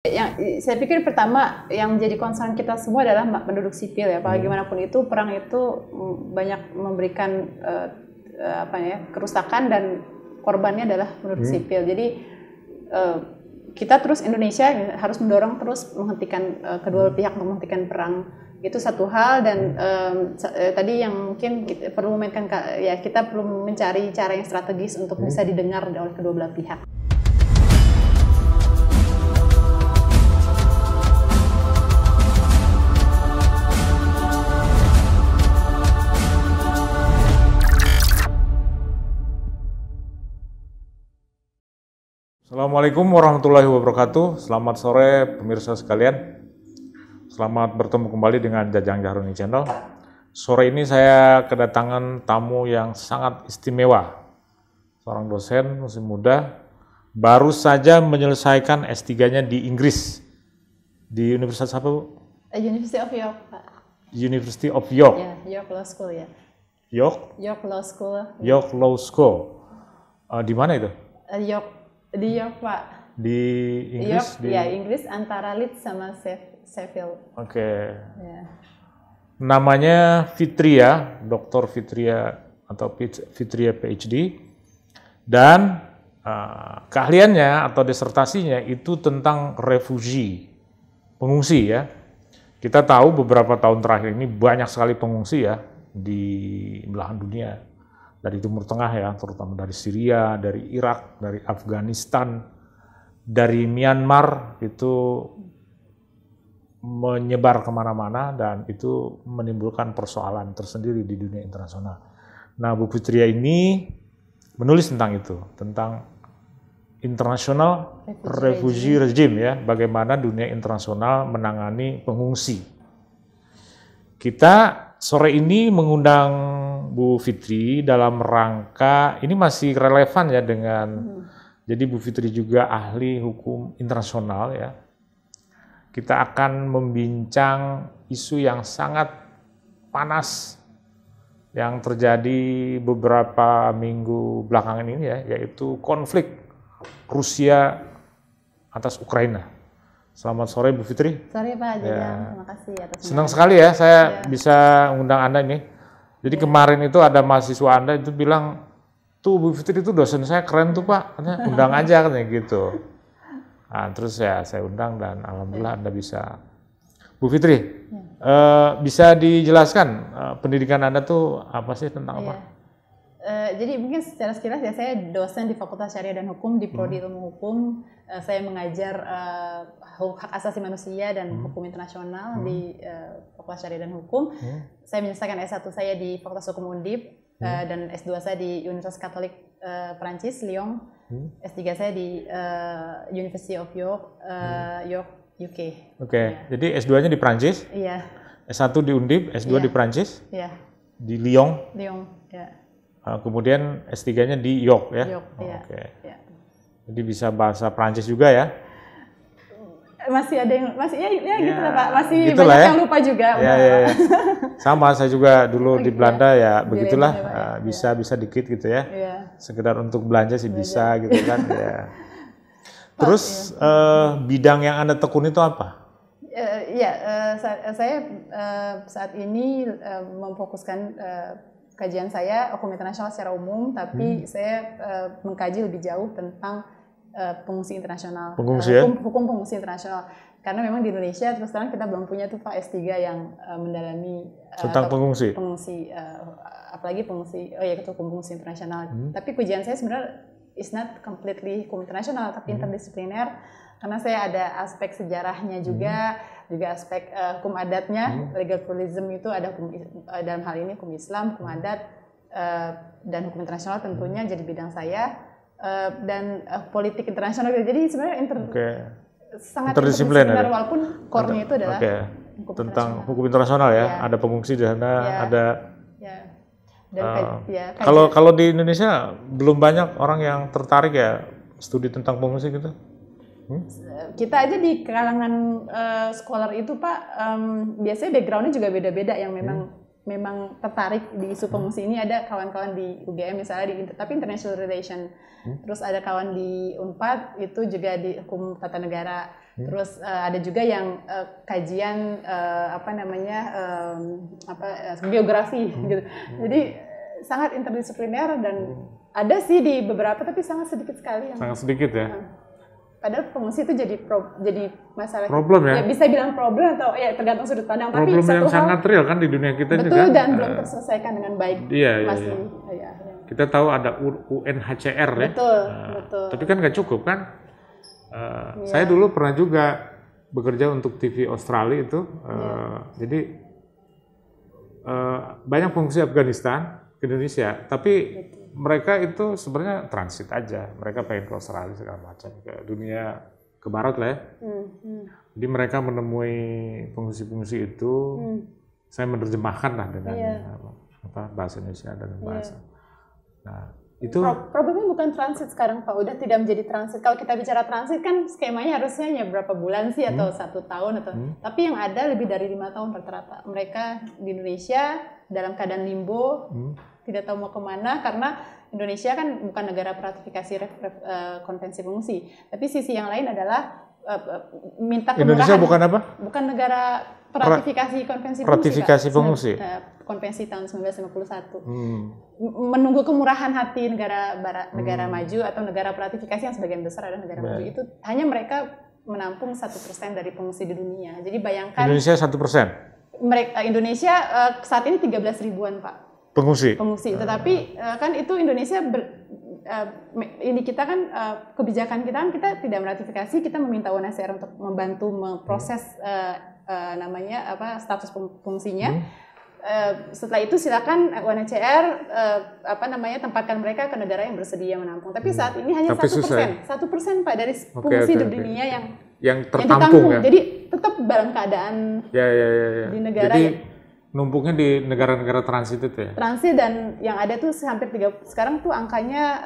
Yang saya pikir pertama yang menjadi concern kita semua adalah penduduk sipil ya. Bagaimanapun itu perang itu banyak memberikan kerusakan dan korbannya adalah penduduk sipil. Jadi kita terus Indonesia harus mendorong terus menghentikan kedua pihak menghentikan perang. Itu satu hal dan tadi yang mungkin kita perlu mainkan ya, kita perlu mencari cara yang strategis untuk bisa didengar oleh kedua belah pihak. Assalamualaikum warahmatullahi wabarakatuh. Selamat sore pemirsa sekalian. Selamat bertemu kembali dengan Jajang Jahroni Channel. Sore ini saya kedatangan tamu yang sangat istimewa. Seorang dosen masih muda, baru saja menyelesaikan S3-nya di Inggris. Di Universitas apa, Bu? University of York, Pak. University of York. Ya, York Law School ya. York? York Law School. York Law School. Di mana itu? Di York, Pak. Di Inggris? York, ya, Inggris antara Leeds sama Sheffield. Oke. Ya. Namanya Fitria, Dr. Fitria atau Fitria PhD. Dan keahliannya atau disertasinya itu tentang refugee, pengungsi ya. Kita tahu beberapa tahun terakhir ini banyak sekali pengungsi ya di belahan dunia. Dari Timur Tengah ya, terutama dari Syria, dari Irak, dari Afghanistan, dari Myanmar, itu menyebar kemana-mana dan itu menimbulkan persoalan tersendiri di dunia internasional. Nah, Bu Fitria ini menulis tentang itu, tentang International Refugee Regime ya, bagaimana dunia internasional menangani pengungsi. Kita sore ini mengundang Bu Fitri dalam rangka, ini masih relevan ya dengan, jadi Bu Fitri juga ahli hukum internasional ya. Kita akan membincang isu yang sangat panas yang terjadi beberapa minggu belakangan ini ya, yaitu konflik Rusia atas Ukraina. Selamat sore Bu Fitri. Sore Pak, terima kasih atas senang sekali ya saya bisa undang Anda ini. Jadi kemarin itu ada mahasiswa Anda itu bilang, tuh Bu Fitri itu dosen saya keren tuh Pak, katanya undang aja katanya gitu. Nah, terus ya saya undang dan alhamdulillah Anda bisa. Bu Fitri, bisa dijelaskan pendidikan Anda tuh apa sih, tentang apa? Jadi mungkin secara sekilas ya, saya dosen di Fakultas Syariah dan Hukum di Prodi Ilmu Hukum. Saya mengajar hak asasi manusia dan hukum internasional di Fakultas Syariah dan Hukum. Saya menyelesaikan S1 saya di Fakultas Hukum Undip dan S2 saya di Universitas Katolik Perancis, Lyon. S3 saya di University of York, York, UK. Oke, jadi S2-nya di Perancis? Iya. S1 di Undip, S2 di Perancis? Iya. Di Lyon? Lyon, ya. Kemudian S3-nya di York ya? York, iya. Oke. Ya. Jadi bisa bahasa Perancis juga ya? Masih ada yang, gitu lah Pak, masih gitu banyak ya. yang lupa juga. Ya. Sama, saya juga dulu di Belanda ya, begitulah, bisa dikit gitu ya. Sekedar untuk belanja sih bisa gitu kan. Ya. Terus bidang yang Anda tekuni itu apa? Saya saat ini memfokuskan kajian saya hukum internasional secara umum, tapi saya mengkaji lebih jauh tentang pengungsi internasional, hukum pengungsi internasional. Karena memang di Indonesia terus terang kita belum punya tuh Pak S3 yang mendalami tentang pengungsi, apalagi pengungsi, hukum pengungsi internasional. Tapi kajian saya sebenarnya is not completely hukum internasional, tapi interdisipliner. Karena saya ada aspek sejarahnya juga aspek hukum adatnya, legal pluralism itu ada hukum, dalam hal ini hukum Islam, hukum adat, dan hukum internasional tentunya jadi bidang saya, dan politik internasional. Jadi sebenarnya sangat interdisipliner walaupun core-nya itu adalah hukum tentang hukum internasional ya. Ada pengungsi di sana, ada. Kalau di Indonesia belum banyak orang yang tertarik ya studi tentang pengungsi gitu. Kita aja di kalangan scholar itu Pak, biasanya background-nya juga beda-beda, yang memang memang tertarik di isu pengungsi ini. Ada kawan-kawan di UGM misalnya tapi International Relation, terus ada kawan di Unpad itu juga di hukum tata negara, terus ada juga yang kajian biografi gitu. Jadi sangat interdisipliner dan ada sih di beberapa tapi sangat sedikit sekali. Sangat sedikit ya. Padahal pengungsi itu jadi masalah problem ya? Bisa bilang problem atau ya tergantung sudut pandang. Problem tapi yang sangat real kan di dunia kita juga. Betul, dan belum terselesaikan dengan baik. Iya. Ya. Kita tahu ada UNHCR ya. Betul. Tapi kan nggak cukup kan. Saya dulu pernah juga bekerja untuk TV Australia itu. Jadi banyak pengungsi Afghanistan ke Indonesia, tapi mereka itu sebenarnya transit aja. Mereka pengen ke Australia segala macam, ke dunia ke barat lah ya. Jadi mereka menemui pengungsi-pengungsi itu, saya menerjemahkan lah dengan bahasa Indonesia dan bahasa. Nah, itu problemnya bukan transit sekarang Pak, udah tidak menjadi transit. Kalau kita bicara transit kan skemanya harusnya hanya berapa bulan sih atau 1 tahun atau tapi yang ada lebih dari 5 tahun rata-rata. Mereka di Indonesia dalam keadaan limbo, tidak tahu mau kemana karena Indonesia kan bukan negara ratifikasi konvensi pengungsi. Tapi sisi yang lain adalah minta kemurahan. Indonesia bukan apa? Bukan negara ratifikasi konvensi pengungsi. Ratifikasi pengungsi. Konvensi tahun 1951. Menunggu kemurahan hati negara barat, negara maju atau negara ratifikasi yang sebagian besar adalah negara maju itu hanya mereka menampung 1% dari pengungsi di dunia. Jadi bayangkan Indonesia 1%. Indonesia saat ini 13 ribuan Pak. Pengungsi. Tetapi kan itu Indonesia ini kita kan kebijakan kita kan kita tidak meratifikasi, kita meminta UNHCR untuk membantu memproses status pengungsinya. Setelah itu silakan UNHCR tempatkan mereka ke negara yang bersedia menampung. Tapi saat ini hanya 1% Pak dari pengungsi di dunia yang tertampung ya. Jadi tetap dalam keadaan di negara. Jadi numpuknya di negara-negara transit itu ya? Transit, dan yang ada tuh hampir sekarang tuh angkanya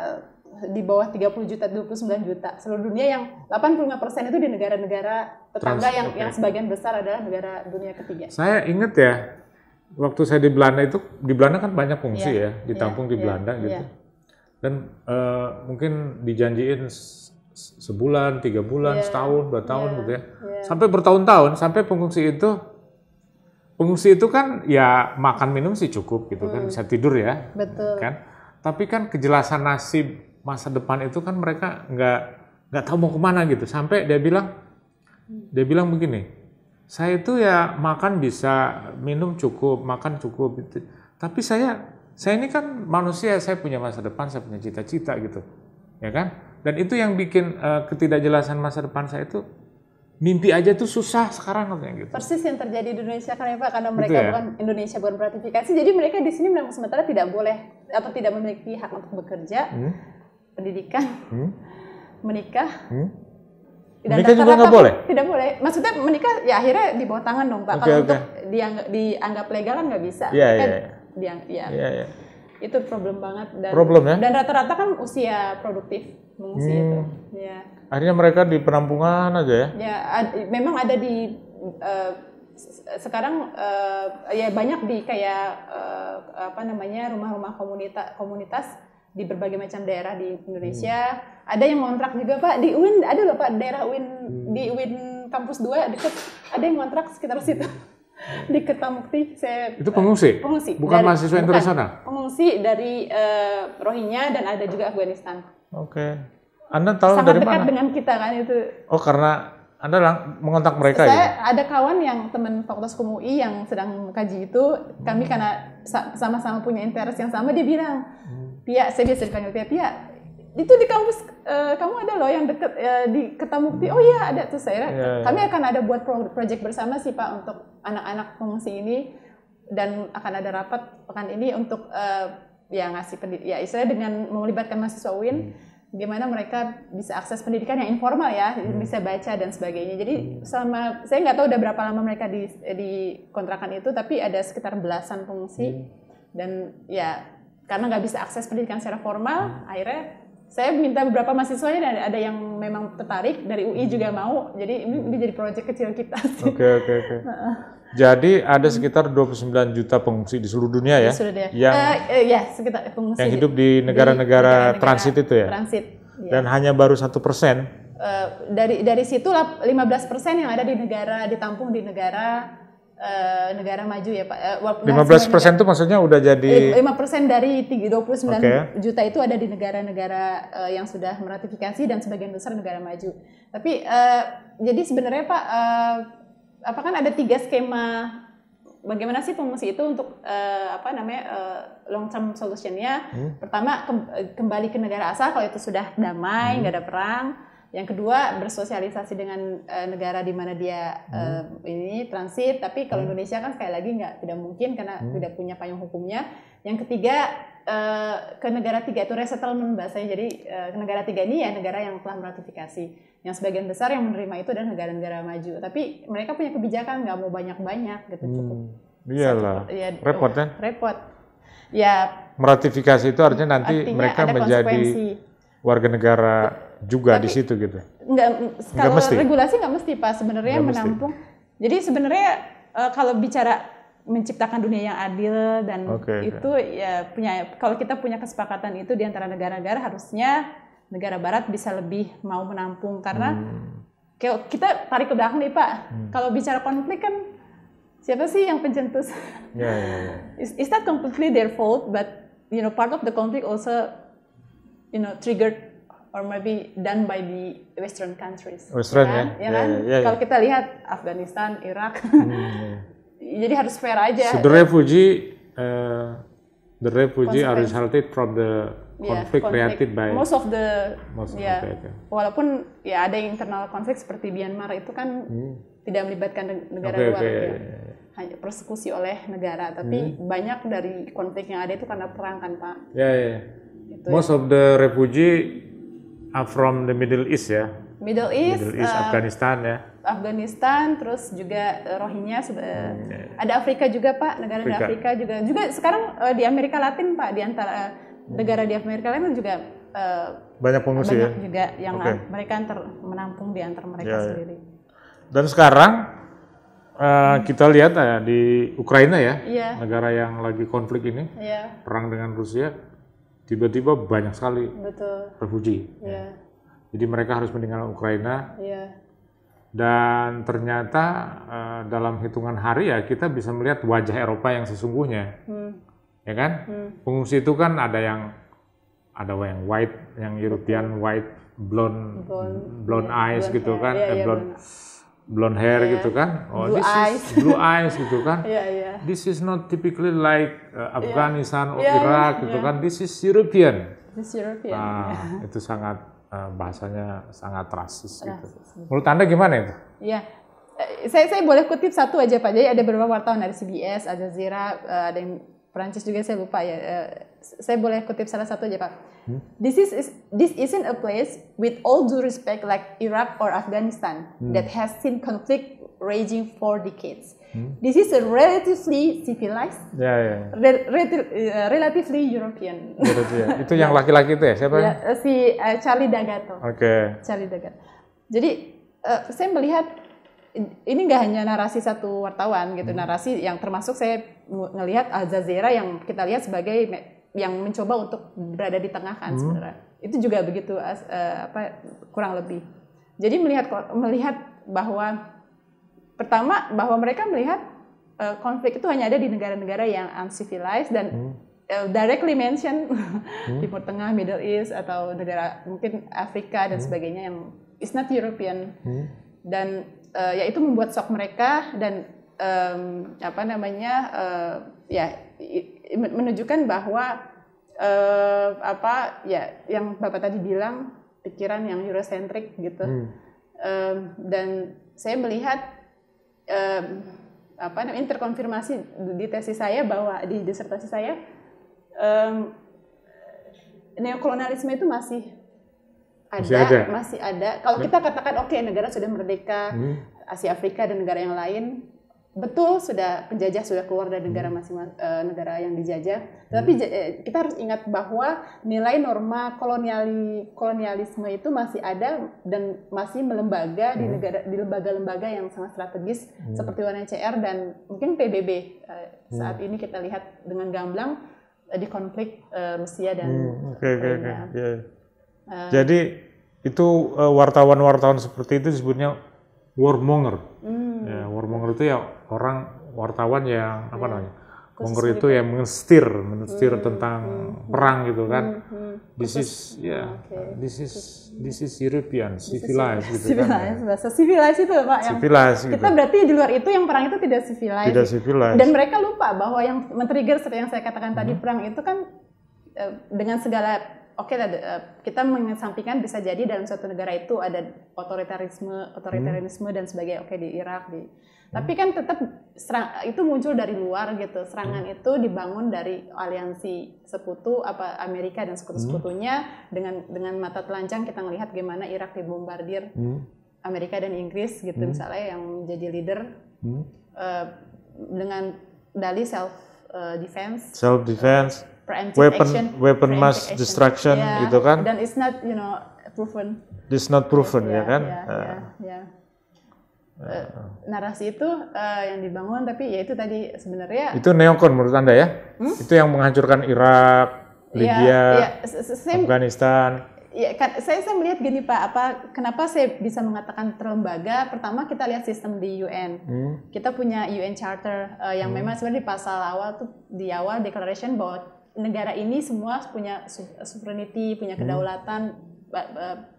di bawah 30 juta, 29 juta. Seluruh dunia yang 85% itu di negara-negara tetangga yang sebagian besar adalah negara dunia ketiga. Saya ingat ya, waktu saya di Belanda kan banyak pengungsi ditampung di Belanda gitu. Dan mungkin dijanjiin sebulan, 3 bulan, setahun, 2 tahun gitu ya. Sampai bertahun-tahun, sampai pengungsi itu kan ya makan minum sih cukup gitu kan, bisa tidur ya. Betul. Kan? Tapi kan kejelasan nasib masa depan itu kan mereka nggak tahu mau kemana gitu. Sampai dia bilang begini, saya itu ya makan bisa, minum cukup, makan cukup gitu. Tapi saya ini kan manusia, saya punya masa depan, saya punya cita-cita gitu, ya kan? Dan itu yang bikin ketidakjelasan masa depan saya itu, mimpi aja tuh susah sekarang katanya gitu. Persis yang terjadi di Indonesia kan ya Pak, karena mereka Indonesia bukan ratifikasi, jadi mereka di sini memang sementara tidak boleh atau tidak memiliki hak untuk bekerja, pendidikan, menikah. Menikah juga nggak boleh? Tidak boleh. Maksudnya menikah ya akhirnya di bawah tangan dong Pak. Kalau untuk dianggap legal kan nggak bisa. Iya. Itu problem banget. Dan rata-rata kan usia produktif mengungsi itu. Ya. Akhirnya mereka di penampungan aja ya? Ya, memang ada di sekarang ya banyak di kayak rumah-rumah komunitas di berbagai macam daerah di Indonesia. Ada yang ngontrak juga Pak di UIN, ada loh Pak daerah UIN di UIN kampus 2 dekat, ada yang ngontrak sekitar situ. Di Kertamukti. Itu pengungsi? Pengungsi. Bukan mahasiswa internasional? Pengungsi dari Rohingya dan ada juga Afghanistan. Oke. Anda tahu sangat dari mana? Sangat dekat dengan kita kan itu. Oh, karena Anda mengontak mereka saya gitu? Ada kawan yang teman Fakultas Hukum UI yang sedang mengkaji itu, kami karena sama-sama punya interest yang sama, dia bilang, Pia, saya biasa dipanggil Pia, itu di kampus kamu ada loh yang dekat di Kertamukti. Oh iya ada tuh saya. Kami akan ada buat project bersama sih Pak untuk anak-anak pengungsi ini, dan akan ada rapat pekan ini untuk ngasih istilahnya dengan melibatkan mahasiswa UIN, gimana mereka bisa akses pendidikan yang informal ya, bisa baca dan sebagainya. Jadi selama saya nggak tahu udah berapa lama mereka di kontrakan itu, tapi ada sekitar belasan pengungsi dan ya karena nggak bisa akses pendidikan secara formal, akhirnya saya minta beberapa mahasiswanya dan ada yang memang tertarik, dari UI juga mau, jadi ini jadi proyek kecil kita sih. Oke. Jadi ada sekitar 29 juta pengungsi di seluruh dunia ya? Ya, sekitar pengungsi. Yang hidup di negara-negara transit itu ya? Transit. Ya. Dan hanya baru 1%? Dari situ 15% yang ada di negara, ditampung di negara maju ya Pak. 15% itu maksudnya udah jadi 5% dari 29 juta itu ada di negara-negara yang sudah meratifikasi dan sebagian besar negara maju. Tapi jadi sebenarnya Pak, kan ada 3 skema bagaimana sih pengungsi itu untuk long term solution-nya. Pertama kembali ke negara asal kalau itu sudah damai, nggak ada perang. Yang kedua bersosialisasi dengan negara di mana dia ini transit, tapi kalau Indonesia kan sekali lagi tidak mungkin karena tidak punya payung hukumnya. Yang ketiga ke negara 3 itu resettlement bahasanya, jadi negara 3 ini ya negara yang telah meratifikasi, yang sebagian besar yang menerima itu adalah negara-negara maju, tapi mereka punya kebijakan nggak mau banyak-banyak gitu cukup. Iyalah, repot kan? Repot. Ya. Meratifikasi itu artinya nanti mereka menjadi warga negara juga di situ gitu. Kalau regulasi nggak mesti Pak sebenarnya menampung. Jadi sebenarnya kalau bicara menciptakan dunia yang adil dan itu ya kalau kita punya kesepakatan itu di antara negara-negara, harusnya negara barat bisa lebih mau menampung karena kita tarik ke belakang nih Pak. Kalau bicara konflik kan siapa sih yang pencetus? It's not completely their fault, but part of the conflict also triggered or maybe done by the Western countries. Western ya kan? Kalau kita lihat Afghanistan, Irak, jadi harus fair aja. So the refugee are resulted from the conflict created by most of the walaupun ya ada internal konflik seperti Myanmar itu kan tidak melibatkan negara luar, hanya persekusi oleh negara, tapi banyak dari konflik yang ada itu karena perang kan Pak. Most of the refugee are from the Middle East ya. Middle East, Afghanistan ya. Afghanistan, terus juga Rohingya, ada Afrika juga Pak, negara-negara Afrika juga sekarang di Amerika Latin Pak, di antara negara di Amerika Latin juga banyak pengungsi ya. Juga yang mereka menampung di antara mereka sendiri. Dan sekarang kita lihat di Ukraina ya, negara yang lagi konflik ini, perang dengan Rusia, tiba-tiba banyak sekali refugee. Jadi mereka harus meninggalkan Ukraina. Dan ternyata dalam hitungan hari ya kita bisa melihat wajah Eropa yang sesungguhnya, ya kan? Pengungsi itu kan ada yang white, yang European white, blonde eyes gitu kan, blonde hair gitu kan. Oh, blue eyes gitu kan. This is not typically like Afghanistan or Iraq gitu kan. This is European. Itu sangat bahasanya sangat rasis gitu. Menurut Anda gimana itu? Iya, saya boleh kutip satu aja Pak. Jadi ada beberapa wartawan dari CBS, Al Jazeera, ada yang Perancis juga saya lupa ya. Saya boleh kutip salah satu aja Pak. This isn't a place with all due respect like Iraq or Afghanistan that has seen conflict raging for decades. This is a relatively civilized, relatively European. Itu yang laki-laki itu ya, siapa? Si Charlie D'Agato. Charlie D'Agato. Jadi saya melihat ini nggak hanya narasi satu wartawan gitu, narasi yang termasuk saya ngelihat Al Jazeera yang kita lihat sebagai yang mencoba untuk berada di tengah kan sebenarnya. Itu juga begitu kurang lebih. Jadi melihat bahwa pertama bahwa mereka melihat konflik itu hanya ada di negara-negara yang uncivilized dan directly mention Timur Tengah, Middle East atau negara mungkin Afrika dan sebagainya yang is not European. Dan ya itu membuat shock mereka dan menunjukkan bahwa yang Bapak tadi bilang pikiran yang Eurocentric gitu. Dan saya melihat terkonfirmasi di tesis saya bahwa di disertasi saya neokolonialisme itu masih ada. Kalau kita katakan negara sudah merdeka, Asia Afrika dan negara yang lain betul sudah penjajah sudah keluar dari negara masing-masing, negara yang dijajah, tapi kita harus ingat bahwa nilai norma kolonialisme itu masih ada dan masih melembaga di lembaga-lembaga yang sangat strategis seperti UNHCR dan mungkin PBB. Saat ini kita lihat dengan gamblang di konflik Rusia dan Ukraina. Jadi itu wartawan-wartawan seperti itu disebutnya warmonger. Ya, warmonger itu ya wartawan yang apa namanya? Monger itu yang menstir tentang perang gitu kan. This is European civilized gitu kan. Bahasa civilized itu Pak yang civilized, kita gitu. Berarti di luar itu yang perang itu tidak civilized. Tidak civilized. Dan mereka lupa bahwa yang men-trigger seperti yang saya katakan tadi perang itu kan dengan segala kita mengesampingkan bisa jadi dalam suatu negara itu ada otoritarianisme dan sebagainya. Di Irak, tapi kan tetap itu muncul dari luar gitu. Serangan itu dibangun dari aliansi sekutu Amerika dan sekutu-sekutunya dengan mata telanjang kita melihat gimana Irak dibombardir Amerika dan Inggris gitu misalnya yang jadi leader dengan dalih self defense. Weapon mass destruction gitu kan, dan it's not proven. It's not proven ya kan. Narasi itu yang dibangun, tapi ya itu tadi sebenarnya itu neokon menurut Anda ya? Itu yang menghancurkan Irak, Libya, Afghanistan. Ya, saya melihat gini Pak, kenapa saya bisa mengatakan terlembaga? Pertama kita lihat sistem di UN. Kita punya UN Charter yang memang sebenarnya di pasal awal tuh di awal declaration bahwa negara ini semua punya sovereignty, punya kedaulatan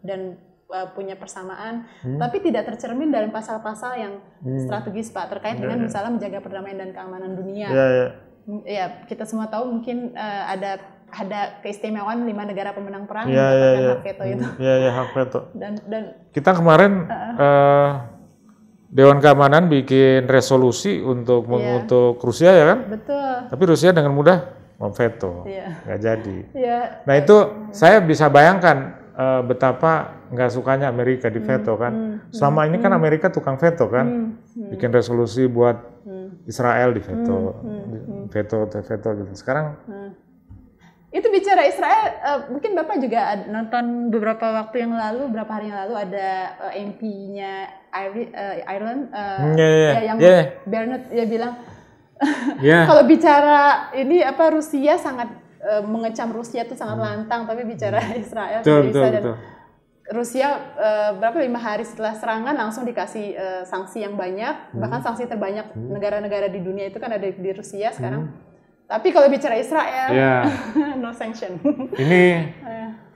dan punya persamaan, tapi tidak tercermin dalam pasal-pasal yang strategis Pak terkait dengan misalnya menjaga perdamaian dan keamanan dunia. Ya, kita semua tahu mungkin ada keistimewaan 5 negara pemenang perang mendapatkan hak veto itu. Hak veto. Dan kita kemarin Dewan Keamanan bikin resolusi untuk mengutuk Rusia ya kan? Betul. Tapi Rusia dengan mudah memveto, nggak jadi. Nah itu saya bisa bayangkan betapa nggak sukanya Amerika di veto kan. Selama ini kan Amerika tukang veto kan, bikin resolusi buat Israel di veto, veto gitu. Sekarang itu bicara Israel, mungkin Bapak juga nonton beberapa hari yang lalu ada MP-nya Ireland, yang Bernard bilang. Kalau bicara ini Rusia sangat mengecam Rusia itu sangat lantang, tapi bicara Israel dan Rusia berapa 5 hari setelah serangan langsung dikasih sanksi yang banyak, bahkan sanksi terbanyak negara-negara di dunia itu kan ada di Rusia sekarang. Tapi kalau bicara Israel, no sanction.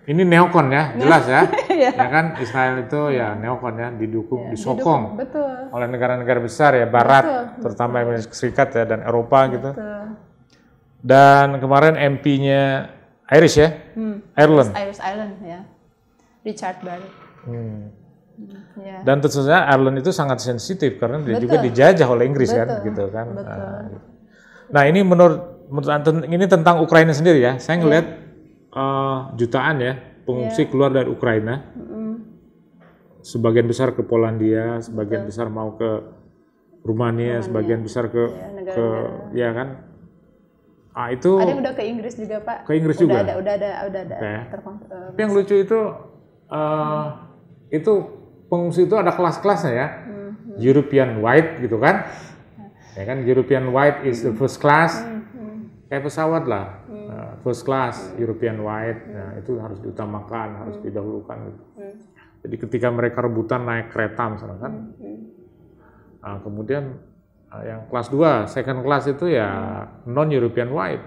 Ini neokon ya, jelas ya. Ya kan Israel itu ya neokon ya, disokong oleh negara-negara besar ya, Barat, terutama Amerika Serikat ya dan Eropa gitu. Dan kemarin MP-nya Irish ya, Ireland ya, Richard Barrett. Dan tentu saja Ireland itu sangat sensitif karena dia juga dijajah oleh Inggris kan, gitu kan. Nah ini menurut ini tentang Ukraina sendiri ya, saya ngelihat jutaan ya pengungsi keluar dari Ukraina, sebagian besar ke Polandia, sebagian besar mau ke Rumania, sebagian besar ke ya kan. Itu ada yang udah ke Inggris juga Pak. Ke Inggris juga. Udah ada. Tapi yang lucu itu pengungsi itu ada kelas-kelasnya ya. European White gitu kan. Ya kan European White is the first class. Kayak pesawat lah. First class European White, itu harus diutamakan, harus didahulukan gitu. Jadi ketika mereka rebutan naik kereta misalnya kan, kemudian yang kelas 2, second class itu ya non European White,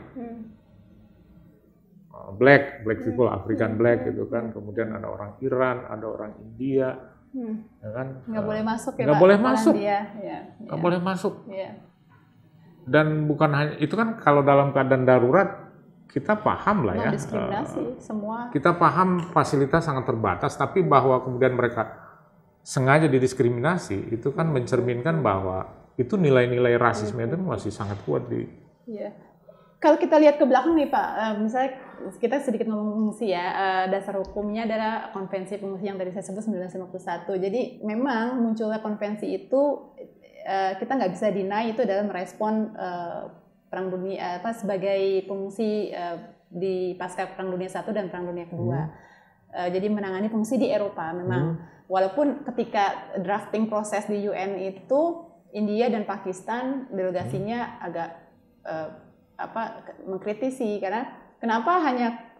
black people, African black gitu kan. Kemudian ada orang Iran, ada orang India, ya kan? Nggak boleh masuk ya. Nggak boleh masuk. Nggak boleh masuk. Dan bukan hanya itu kan, kalau dalam keadaan darurat kita paham lah ya, diskriminasi semua. Kita paham fasilitas sangat terbatas, tapi bahwa kemudian mereka sengaja didiskriminasi itu kan mencerminkan bahwa itu nilai-nilai rasisme itu masih sangat kuat di. Kalau kita lihat ke belakang nih Pak, misalnya kita sedikit ngomong pengungsi ya, dasar hukumnya adalah konvensi pengungsi yang tadi saya sebut 1951. Jadi memang munculnya konvensi itu kita nggak bisa deny itu adalah merespon perang dunia sebagai pengungsi di pasca Perang Dunia I dan Perang Dunia II. Jadi menangani pengungsi di Eropa memang. Walaupun ketika drafting proses di UN itu India dan Pakistan delegasinya agak mengkritisi karena kenapa hanya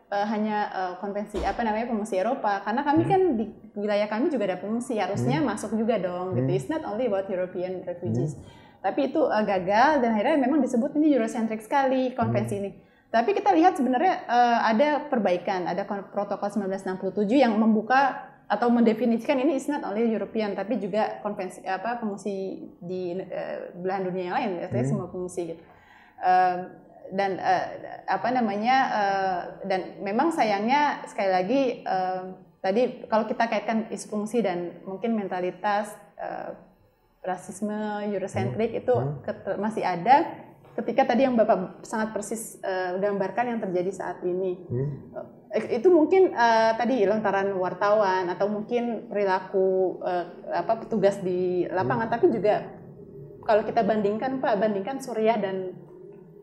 konvensi pengungsi Eropa, karena kami kan di wilayah kami juga ada pengungsi, harusnya masuk juga dong gitu. It's not only about European refugees. Tapi itu gagal dan akhirnya memang disebut ini Eurocentric sekali konvensi ini. Tapi kita lihat sebenarnya ada perbaikan, ada protokol 1967 yang membuka atau mendefinisikan ini is not only European tapi juga konvensi pengungsi di belahan dunia yang lain, artinya semua pengungsi gitu. Dan dan memang sayangnya sekali lagi tadi kalau kita kaitkan isu pengungsi dan mungkin mentalitas rasisme Eurocentric itu masih ada. Ketika tadi yang Bapak sangat persis gambarkan yang terjadi saat ini, itu mungkin tadi lontaran wartawan atau mungkin perilaku petugas di lapangan, tapi juga kalau kita bandingkan Suriah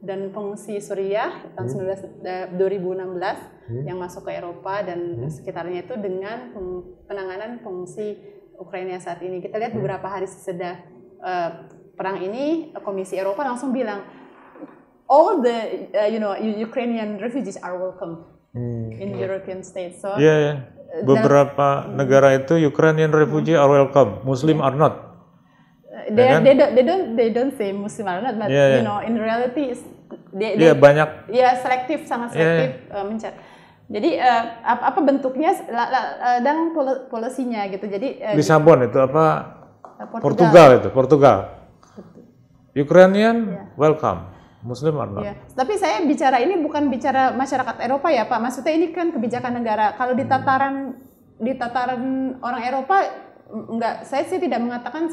dan pengungsi Suriah tahun 2016 yang masuk ke Eropa dan sekitarnya itu dengan penanganan pengungsi Ukraina saat ini, kita lihat beberapa hari sesudah perang ini Komisi Eropa langsung bilang all the Ukrainian refugees are welcome in European states. So beberapa negara itu Ukrainian refugee are welcome, Muslim are not. They don't say Muslim are not, but in reality they banyak. Selektif, sangat selektif mencari. Jadi apa bentuknya dan polisinya gitu. Jadi Lisabon itu Portugal. Ukrainian welcome, Muslim or not. Tapi saya bicara ini bukan bicara masyarakat Eropa ya Pak. Maksudnya ini kan kebijakan negara. Kalau di tataran orang Eropa enggak, saya sih tidak mengatakan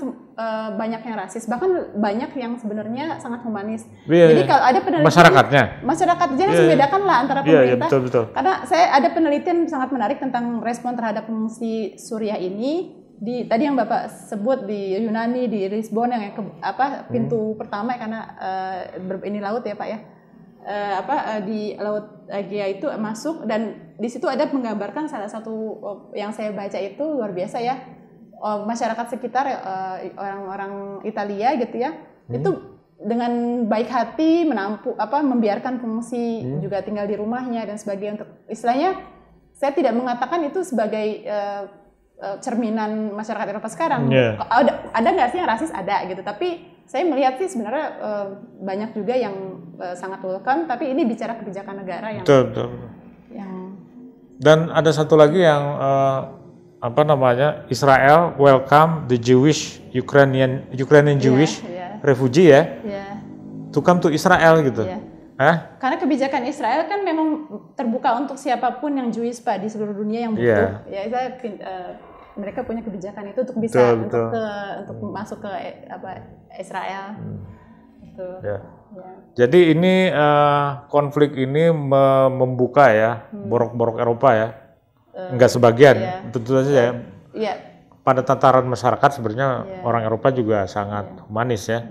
banyak yang rasis, bahkan banyak yang sebenarnya sangat humanis. Jadi kalau ada penelitian masyarakat jangan membedakan lah antara pemerintah. Betul. Karena saya ada penelitian sangat menarik tentang respon terhadap pengungsi Suriah ini tadi yang Bapak sebut di Yunani, di Lisbon yang pintu pertama karena ini laut ya Pak ya. Di Laut Egea itu masuk dan di situ ada menggambarkan salah satu yang saya baca itu luar biasa ya. Masyarakat sekitar orang-orang Italia gitu ya. Itu dengan baik hati membiarkan pengungsi juga tinggal di rumahnya dan sebagainya, untuk istilahnya saya tidak mengatakan itu sebagai cerminan masyarakat Eropa sekarang. Ada nggak sih yang rasis? Ada gitu. Tapi saya melihat sih sebenarnya banyak juga yang sangat welcome. Tapi ini bicara kebijakan negara yang. Betul. Dan ada satu lagi yang Israel welcome the Ukrainian Jewish refugee to come to Israel gitu. Karena kebijakan Israel kan memang terbuka untuk siapapun yang Jewish Pak di seluruh dunia yang butuh. Mereka punya kebijakan itu untuk bisa untuk masuk ke Israel. Jadi ini konflik ini membuka borok-borok Eropa ya. Enggak sebagian, tentu saja pada tataran masyarakat sebenarnya orang Eropa juga sangat humanis ya.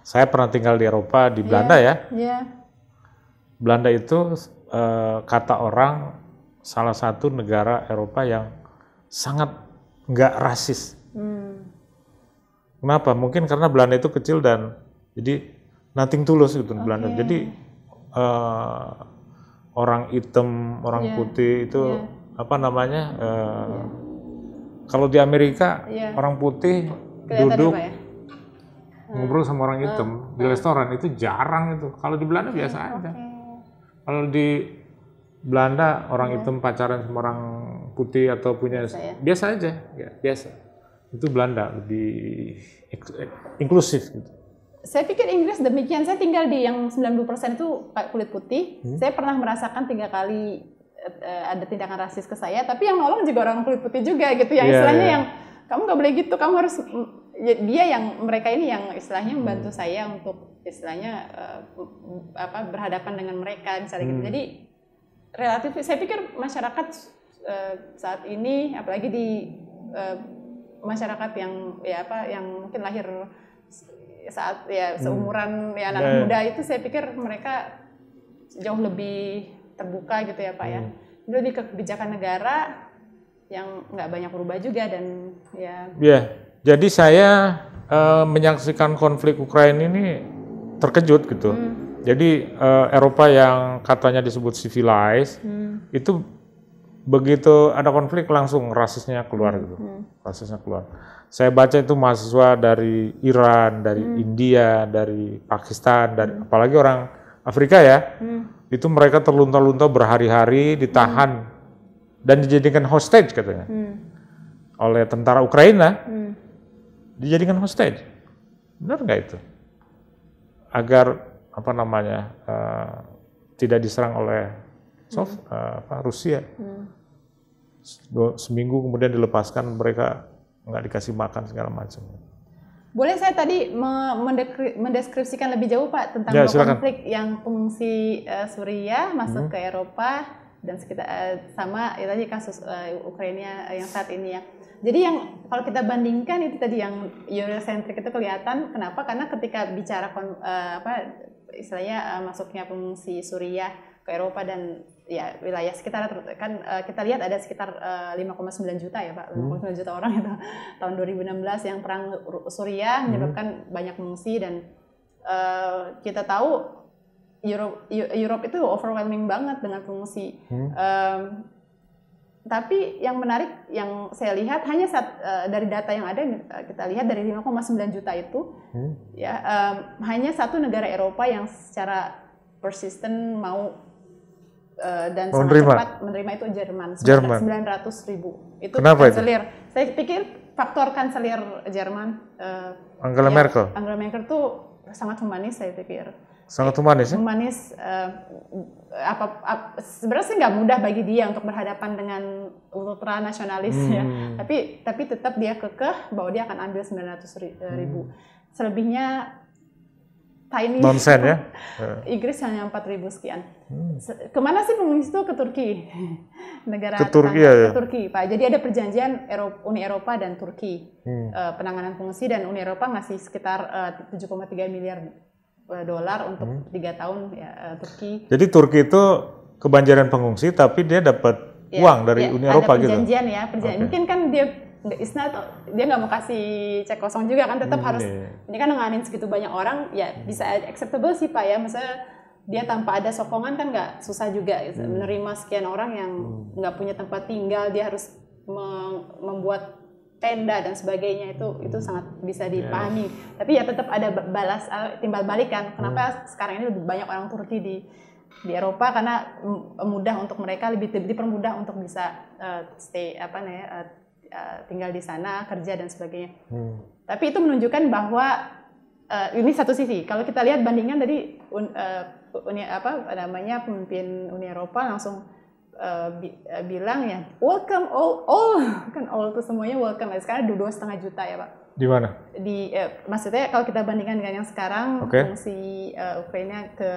Saya pernah tinggal di Eropa, di Belanda Belanda itu kata orang salah satu negara Eropa yang sangat nggak rasis. Kenapa? Mungkin karena Belanda itu kecil dan jadi nothing tulus gitu Belanda. Jadi orang hitam, orang putih itu kalau di Amerika orang putih duduk ngobrol sama orang hitam di restoran itu jarang itu. Kalau di Belanda biasa aja. Kalau di Belanda orang hitam pacaran sama orang putih atau punya biasa aja, biasa. Itu Belanda lebih inklusif gitu. Saya pikir Inggris demikian. Saya tinggal di yang 90% itu kulit putih. Saya pernah merasakan 3 kali ada tindakan rasis ke saya, tapi yang nolong juga orang kulit putih juga gitu. Yang istilahnya yang kamu nggak boleh gitu, kamu harus mereka ini yang istilahnya membantu saya untuk istilahnya berhadapan dengan mereka misalnya gitu. Jadi relatif saya pikir masyarakat saat ini apalagi di masyarakat yang yang mungkin lahir saat ya seumuran ya anak muda itu saya pikir mereka jauh lebih terbuka gitu ya Pak ya. Itu lebih ke kebijakan negara yang nggak banyak berubah juga dan ya. Jadi saya menyaksikan konflik Ukraina ini terkejut gitu. Jadi Eropa yang katanya disebut civilized itu begitu ada konflik langsung rasisnya keluar gitu. Rasisnya keluar. Saya baca itu mahasiswa dari Iran, dari India, dari Pakistan, dari apalagi orang Afrika ya. Itu mereka terlunta-lunta berhari-hari ditahan dan dijadikan hostage katanya. Oleh tentara Ukraina. Dijadikan hostage. Benar nggak itu? Agar tidak diserang oleh Rusia. Seminggu kemudian dilepaskan, mereka nggak dikasih makan segala macam. Boleh saya tadi mendeskripsikan lebih jauh Pak tentang konflik yang pengungsi Suriah masuk ke Eropa dan sekitar sama ya tadi kasus Ukraina yang saat ini ya. Jadi yang kalau kita bandingkan itu tadi yang Eurocentrik itu kelihatan kenapa? Karena ketika bicara istilahnya masuknya pengungsi Suriah ke Eropa dan ya wilayah sekitar kan kita lihat ada sekitar 5,9 juta ya Pak, 5,9 juta orang itu tahun 2016 yang perang Suriah menyebabkan banyak pengungsi dan kita tahu Europe itu overwhelming banget dengan pengungsi. Tapi yang menarik yang saya lihat hanya dari data yang ada kita lihat dari 5,9 juta itu hanya satu negara Eropa yang secara persisten mau dan sangat cepat menerima itu Jerman. 900.000 itu kanselir. Saya pikir faktor kanselir Jerman Angela Merkel tuh sangat humanis saya pikir. Sangat humanis ya? Humanis, sebenarnya sih nggak mudah bagi dia untuk berhadapan dengan ultra nasionalis ya. Tapi tetap dia kekeh bahwa dia akan ambil 900.000. Selebihnya tiny. Nonsen ya? Inggris hanya 4.000 sekian. Kemana sih pengungsi itu? Ke Turki. Negara ke Turki ya? Ke Turki Pak. Jadi ada perjanjian Uni Eropa dan Turki. Penanganan pengungsi dan Uni Eropa ngasih sekitar 7,3 miliar dolar untuk 3 tahun ya Turki. Jadi Turki itu kebanjiran pengungsi tapi dia dapat uang dari Uni Eropa gitu. Ada perjanjian ya, Mungkin kan dia nggak mau kasih cek kosong juga kan, tetap harus ini kan nanganin segitu banyak orang ya bisa acceptable sih Pak ya. Maksudnya dia tanpa ada sokongan kan nggak susah juga menerima sekian orang yang nggak punya tempat tinggal, dia harus membuat tenda dan sebagainya itu sangat bisa dipahami. Tapi ya tetap ada timbal balik kan. Kenapa sekarang ini lebih banyak orang Turki di Eropa karena mudah untuk mereka lebih dipermudah untuk bisa stay tinggal di sana, kerja dan sebagainya. Tapi itu menunjukkan bahwa ini satu sisi. Kalau kita lihat bandingan tadi pemimpin Uni Eropa langsung bilang ya welcome all kan all itu semuanya welcome. Sekarang 2,5 juta ya Pak. Di mana? Maksudnya kalau kita bandingkan dengan yang sekarang pengungsi Ukraina ke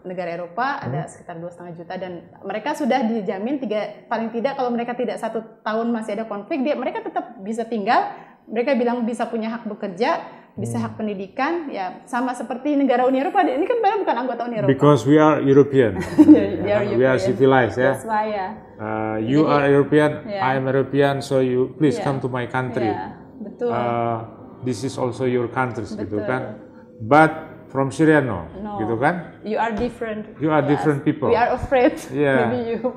negara Eropa ada sekitar 2,5 juta dan mereka sudah dijamin paling tidak kalau mereka tidak 1 tahun masih ada konflik mereka tetap bisa tinggal. Mereka bilang bisa punya hak bekerja, bisa hak pendidikan, ya sama seperti negara Uni Eropa. Ini kan padahal bukan anggota Uni Eropa. Because we are European, we are civilized ya. That's why ya. You are European, I am European, so you please come to my country. Betul. This is also your country, gitu kan. But from Syria no, gitu kan. You are different. You are different people. We are afraid. Maybe you.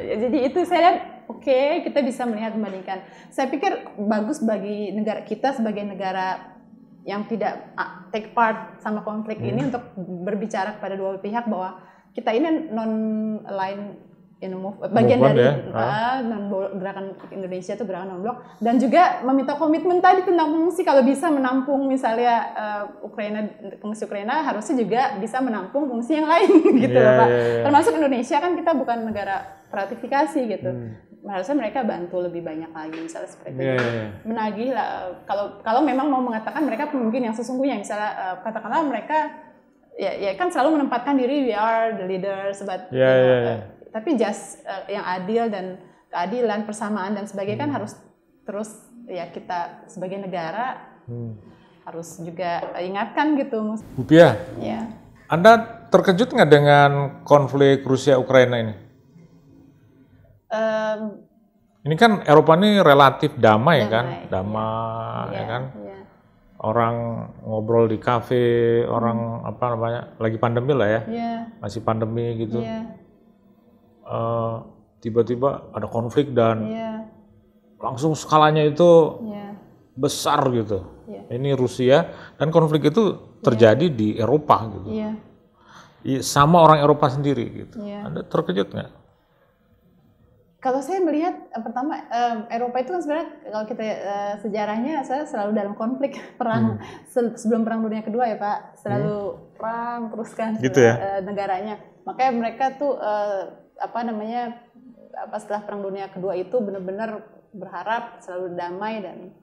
Jadi itu saya lihat. Oke, kita bisa melihat membandingkan. Saya pikir bagus bagi negara kita sebagai negara yang tidak take part sama konflik ini untuk berbicara kepada dua pihak bahwa kita ini non-aligned bagian dari gerakan Indonesia itu gerakan non-blok dan juga meminta komitmen tadi tentang pengungsi kalau bisa menampung misalnya pengungsi Ukraina harusnya juga bisa menampung pengungsi yang lain gitu loh Pak. Termasuk Indonesia kan kita bukan negara ratifikasi gitu. Harusnya mereka bantu lebih banyak lagi misalnya seperti itu. Menagih lah kalau memang mau mengatakan mereka pemimpin yang sesungguhnya misalnya katakanlah mereka ya kan selalu menempatkan diri we are the leaders but tapi just yang adil dan keadilan persamaan dan sebagainya kan harus terus ya kita sebagai negara harus juga ingatkan gitu. Bu Pia, Ya. Anda terkejut nggak dengan konflik Rusia-Ukraina ini? Ini kan Eropa ini relatif damai kan, damai ya kan. Ya. Orang ngobrol di kafe, orang apa namanya, lagi pandemi lah ya, masih pandemi gitu. Tiba-tiba ada konflik dan langsung skalanya itu besar gitu. Ini Rusia dan konflik itu terjadi di Eropa gitu. Sama orang Eropa sendiri gitu. Anda terkejut nggak? Kalau saya melihat pertama Eropa itu kan sebenarnya kalau kita sejarahnya saya selalu dalam konflik perang sebelum Perang Dunia Kedua ya Pak, selalu perang terus kan gitu ya? Negaranya. Makanya mereka tuh setelah Perang Dunia Kedua itu benar-benar berharap selalu damai dan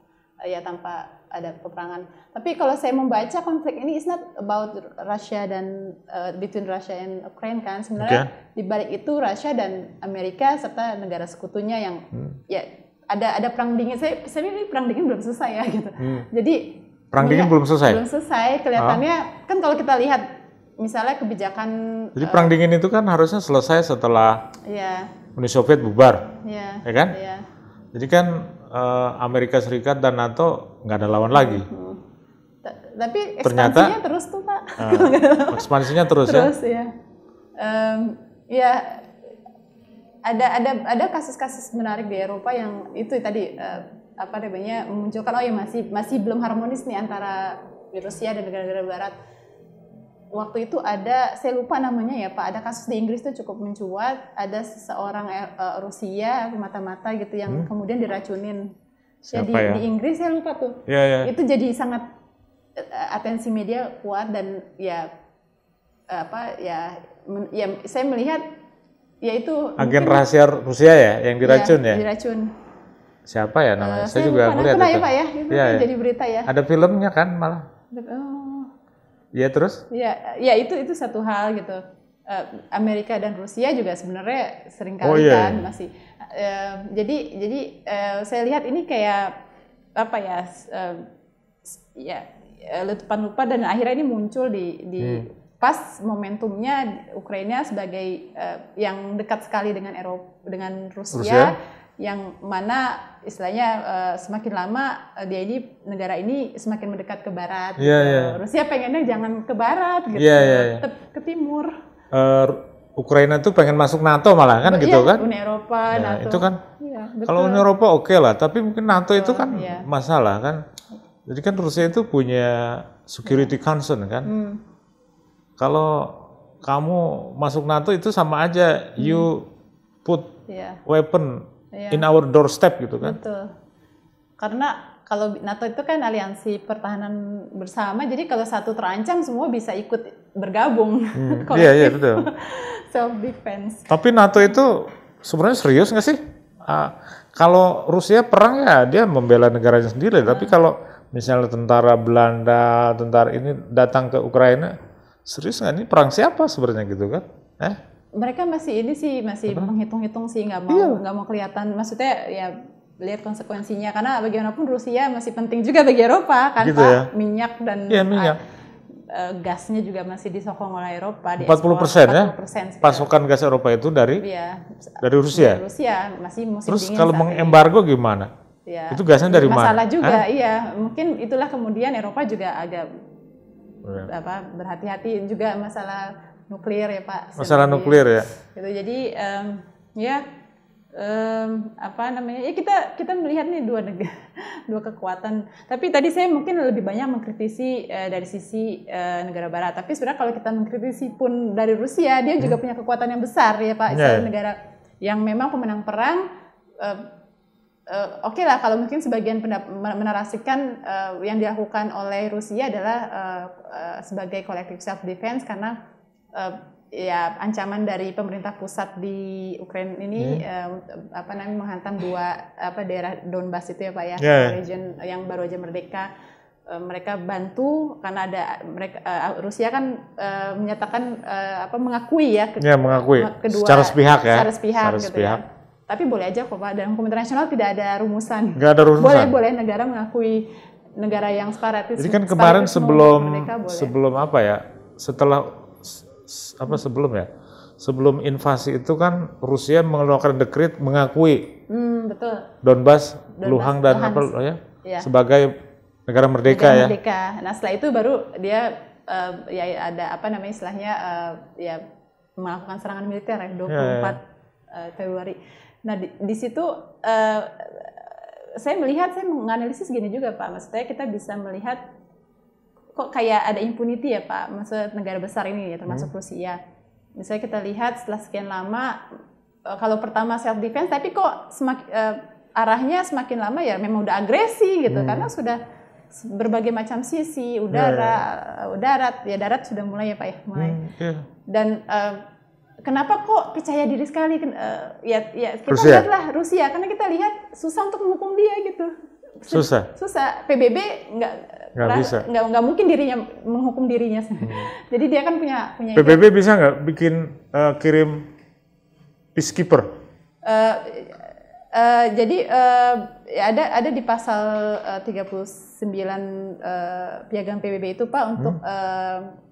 ya tanpa ada peperangan. Tapi kalau saya membaca konflik ini is not about Russia dan between Russia and Ukraine kan sebenarnya di balik itu Russia dan Amerika serta negara sekutunya yang ya ada perang dingin. Saya ini perang dingin belum selesai ya gitu. Jadi perang dingin belum selesai. Belum selesai kelihatannya kan kalau kita lihat misalnya kebijakan. Jadi perang dingin itu kan harusnya selesai setelah Uni Soviet bubar, ya kan? Jadi kan Amerika Serikat dan NATO nggak ada lawan lagi. Tapi ekspansinya terus tuh Pak. Ekspansinya terus ya. Ya ada kasus-kasus menarik di Eropa yang itu tadi memunculkan masih belum harmonis nih antara Rusia dan negara-negara Barat. Waktu itu saya lupa namanya ya Pak, ada kasus di Inggris tuh cukup mencuat, ada seseorang Rusia mata-mata gitu yang kemudian diracunin. Jadi di Inggris saya lupa tuh. Itu jadi sangat atensi media kuat dan saya melihat ya itu agen rahasia Rusia ya yang diracun ya. Diracun. Siapa ya namanya? Saya juga ngeliat itu. Ya Pak ya, itu jadi berita ya. Ada filmnya kan malah. Ya terus? Ya itu satu hal gitu. Amerika dan Rusia juga sebenarnya seringkali kan masih. Jadi saya lihat ini kayak letupan lupa dan akhirnya ini muncul di pas momentumnya Ukraina sebagai yang dekat sekali dengan Rusia. Yang mana istilahnya semakin lama negara ini semakin mendekat ke barat. Rusia pengennya jangan ke barat gitu, tetap ke timur. Ukraina tuh pengen masuk NATO malah kan gitu kan? Uni Eropa, NATO. Itu kan. Kalau Uni Eropa oke lah, tapi mungkin NATO itu kan masalah kan. Jadi kan Rusia itu punya security concern kan. Kalau kamu masuk NATO itu sama aja you put weapon in our doorstep gitu kan. Betul. Karena kalau NATO itu kan aliansi pertahanan bersama, jadi kalau satu terancam semua bisa ikut bergabung. Iya betul. Self defense. Tapi NATO itu sebenarnya serius nggak sih? Kalau Rusia perang ya dia membela negaranya sendiri, tapi kalau misalnya tentara Belanda, tentara ini datang ke Ukraina, serius nggak? Ini perang siapa sebenarnya gitu kan? Mereka masih menghitung-hitung sih, nggak mau kelihatan, maksudnya ya lihat konsekuensinya karena bagaimanapun Rusia masih penting juga bagi Eropa kan gitu Pak, minyak dan gasnya juga masih disokong oleh Eropa. 40% ya? Pasokan gas Eropa itu dari Rusia. Rusia masih musim Terus dingin. Kalau mengembargo gimana? Itu gasnya dari mana? Masalah juga, mungkin itulah kemudian Eropa juga agak berhati-hati juga masalah nuklir ya Pak. Masalah nuklir ya. Gitu. Jadi kita melihat nih dua kekuatan. Tapi tadi saya mungkin lebih banyak mengkritisi dari sisi negara Barat. Tapi sebenarnya kalau kita mengkritisi pun dari Rusia, dia juga punya kekuatan yang besar ya Pak. Negara yang memang pemenang perang. Oke lah kalau mungkin sebagian menarasikan yang dilakukan oleh Rusia adalah sebagai collective self defense karena ancaman dari pemerintah pusat di Ukraina ini menghantam daerah Donbas itu ya Pak ya, region yang baru aja merdeka. Mereka bantu karena Rusia kan menyatakan mengakui kedua secara sepihak gitu ya. Tapi boleh aja kok Pak, dalam hukum internasional tidak ada rumusan. Nggak ada rumusan. Boleh negara mengakui negara yang separatis. Jadi kan kemarin merdeka, sebelum apa ya? Sebelum invasi itu kan Rusia mengeluarkan dekret mengakui betul. Donbas, Luhansk dan apa ya, sebagai negara merdeka ya. Merdeka. Nah setelah itu baru dia ya ada apa namanya istilahnya ya melakukan serangan militer ya 24 Februari. Nah di situ saya menganalisis gini juga Pak, maksudnya kita bisa melihat kok kayak ada impunity ya Pak, maksud negara besar ini ya termasuk Rusia. Misalnya kita lihat setelah sekian lama, kalau pertama self defense, tapi kok arahnya semakin lama ya memang udah agresi gitu, karena sudah berbagai macam sisi, darat sudah mulai ya Pak ya, mulai. Dan kenapa kok percaya diri sekali? Ya kita lihatlah Rusia, karena kita lihat susah untuk menghukum dia gitu. Susah. PBB nggak mungkin menghukum dirinya. Jadi dia kan punya PBB bisa nggak bikin kirim peacekeeper? Jadi ada di pasal 39 piagam PBB itu Pak untuk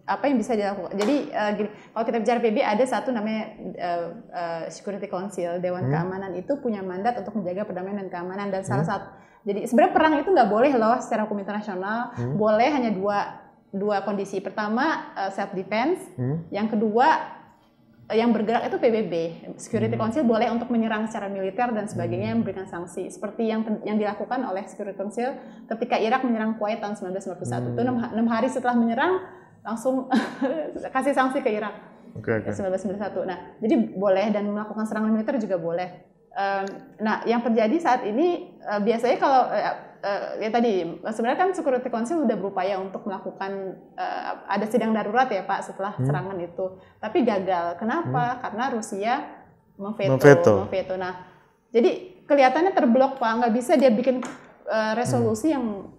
apa yang bisa dilakukan. Jadi gini, kalau kita bicara PBB ada satu namanya Security Council, Dewan Keamanan itu punya mandat untuk menjaga perdamaian dan keamanan, dan salah satu, jadi sebenarnya perang itu nggak boleh loh secara hukum internasional, boleh hanya dua kondisi. Pertama self defense, yang kedua yang bergerak itu PBB. Security Council boleh untuk menyerang secara militer dan sebagainya, memberikan sanksi seperti yang dilakukan oleh Security Council ketika Irak menyerang Kuwait tahun 1991. Itu 6 hari setelah menyerang langsung kasih sanksi ke Irak. 1991. Nah, jadi boleh, dan melakukan serangan militer juga boleh. Nah, yang terjadi saat ini biasanya kalau ya tadi sebenarnya kan Security Council sudah berupaya untuk melakukan ada sidang darurat ya Pak setelah serangan itu, tapi gagal. Kenapa? Karena Rusia memveto. Nah, jadi kelihatannya terblok Pak, nggak bisa dia bikin resolusi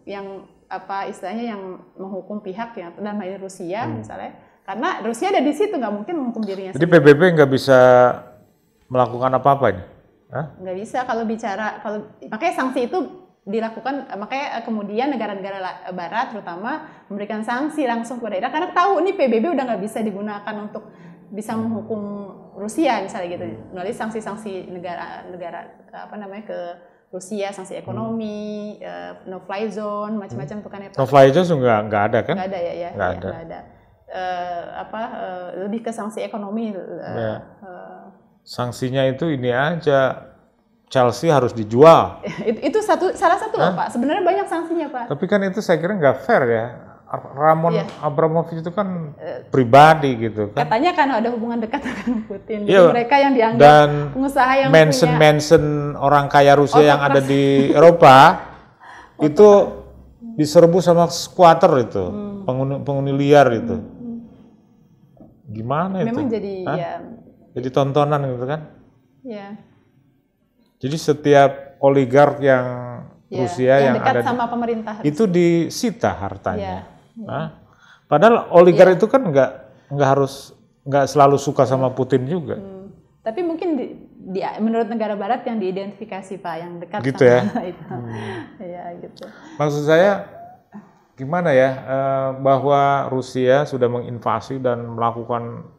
yang apa istilahnya yang menghukum pihak yang dalam hal ini Rusia misalnya, karena Rusia ada di situ, nggak mungkin menghukum dirinya sendiri. Jadi PBB nggak bisa melakukan apa-apa ini? Nggak bisa kalau makanya sanksi itu dilakukan, makanya kemudian negara-negara Barat terutama memberikan sanksi langsung kepada Irak karena tahu nih PBB udah nggak bisa digunakan untuk bisa menghukum Rusia misalnya gitu, melalui sanksi-sanksi negara apa namanya ke Rusia, sanksi ekonomi, no fly zone, macam-macam tuh kan ya Pak. No fly zone nggak ada kan? Nggak ada ya. Nggak ada. Lebih ke sanksi ekonomi. Sanksinya itu ini aja, Chelsea harus dijual. Itu salah satu loh Pak. Sebenarnya banyak sanksinya Pak. Tapi kan itu saya kira nggak fair ya. Roman Abramovich itu kan pribadi gitu kan. Katanya kan ada hubungan dekat dengan Putin. Jadi mereka yang dianggap pengusaha yang mention orang kaya Rusia yang ada di Eropa itu diserbu sama squatter itu, penghuni liar itu. Gimana itu? Memang jadi jadi tontonan gitu kan? Ya. Jadi setiap oligark yang Rusia yang dekat ada sama pemerintah itu disita hartanya. Padahal oligark itu kan nggak selalu suka sama Putin juga. Tapi mungkin menurut negara Barat yang diidentifikasi Pak, yang dekat gitu sama ya? itu. Ya gitu. Maksud saya gimana ya, bahwa Rusia sudah menginvasi dan melakukan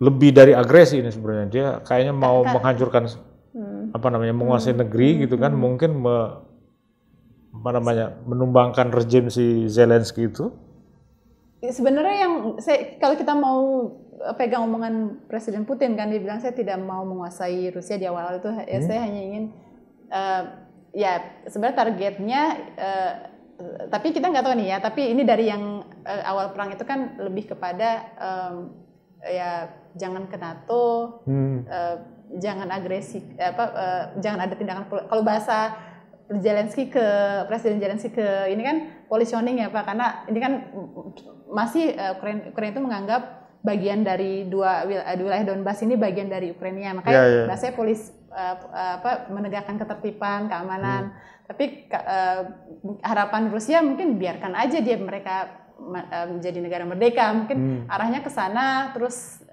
lebih dari agresi ini sebenarnya. Dia kayaknya mau menghancurkan menguasai negeri gitu kan, mungkin menumbangkan rejim si Zelensky itu. Sebenarnya kalau kita mau pegang omongan Presiden Putin kan, dia bilang saya tidak mau menguasai Rusia di awal itu, saya hanya ingin sebenarnya targetnya, tapi kita nggak tahu nih ya, tapi ini dari yang awal perang itu kan lebih kepada jangan ke NATO, jangan agresi, jangan ada tindakan, kalau bahasa Presiden Zelensky ke ini kan positioning ya Pak, karena ini kan masih Ukraina itu menganggap bagian dari wilayah Donbas ini bagian dari Ukraina, makanya bahasanya menegakkan ketertiban, keamanan. Tapi harapan Rusia mungkin biarkan aja mereka menjadi negara merdeka, mungkin arahnya ke sana terus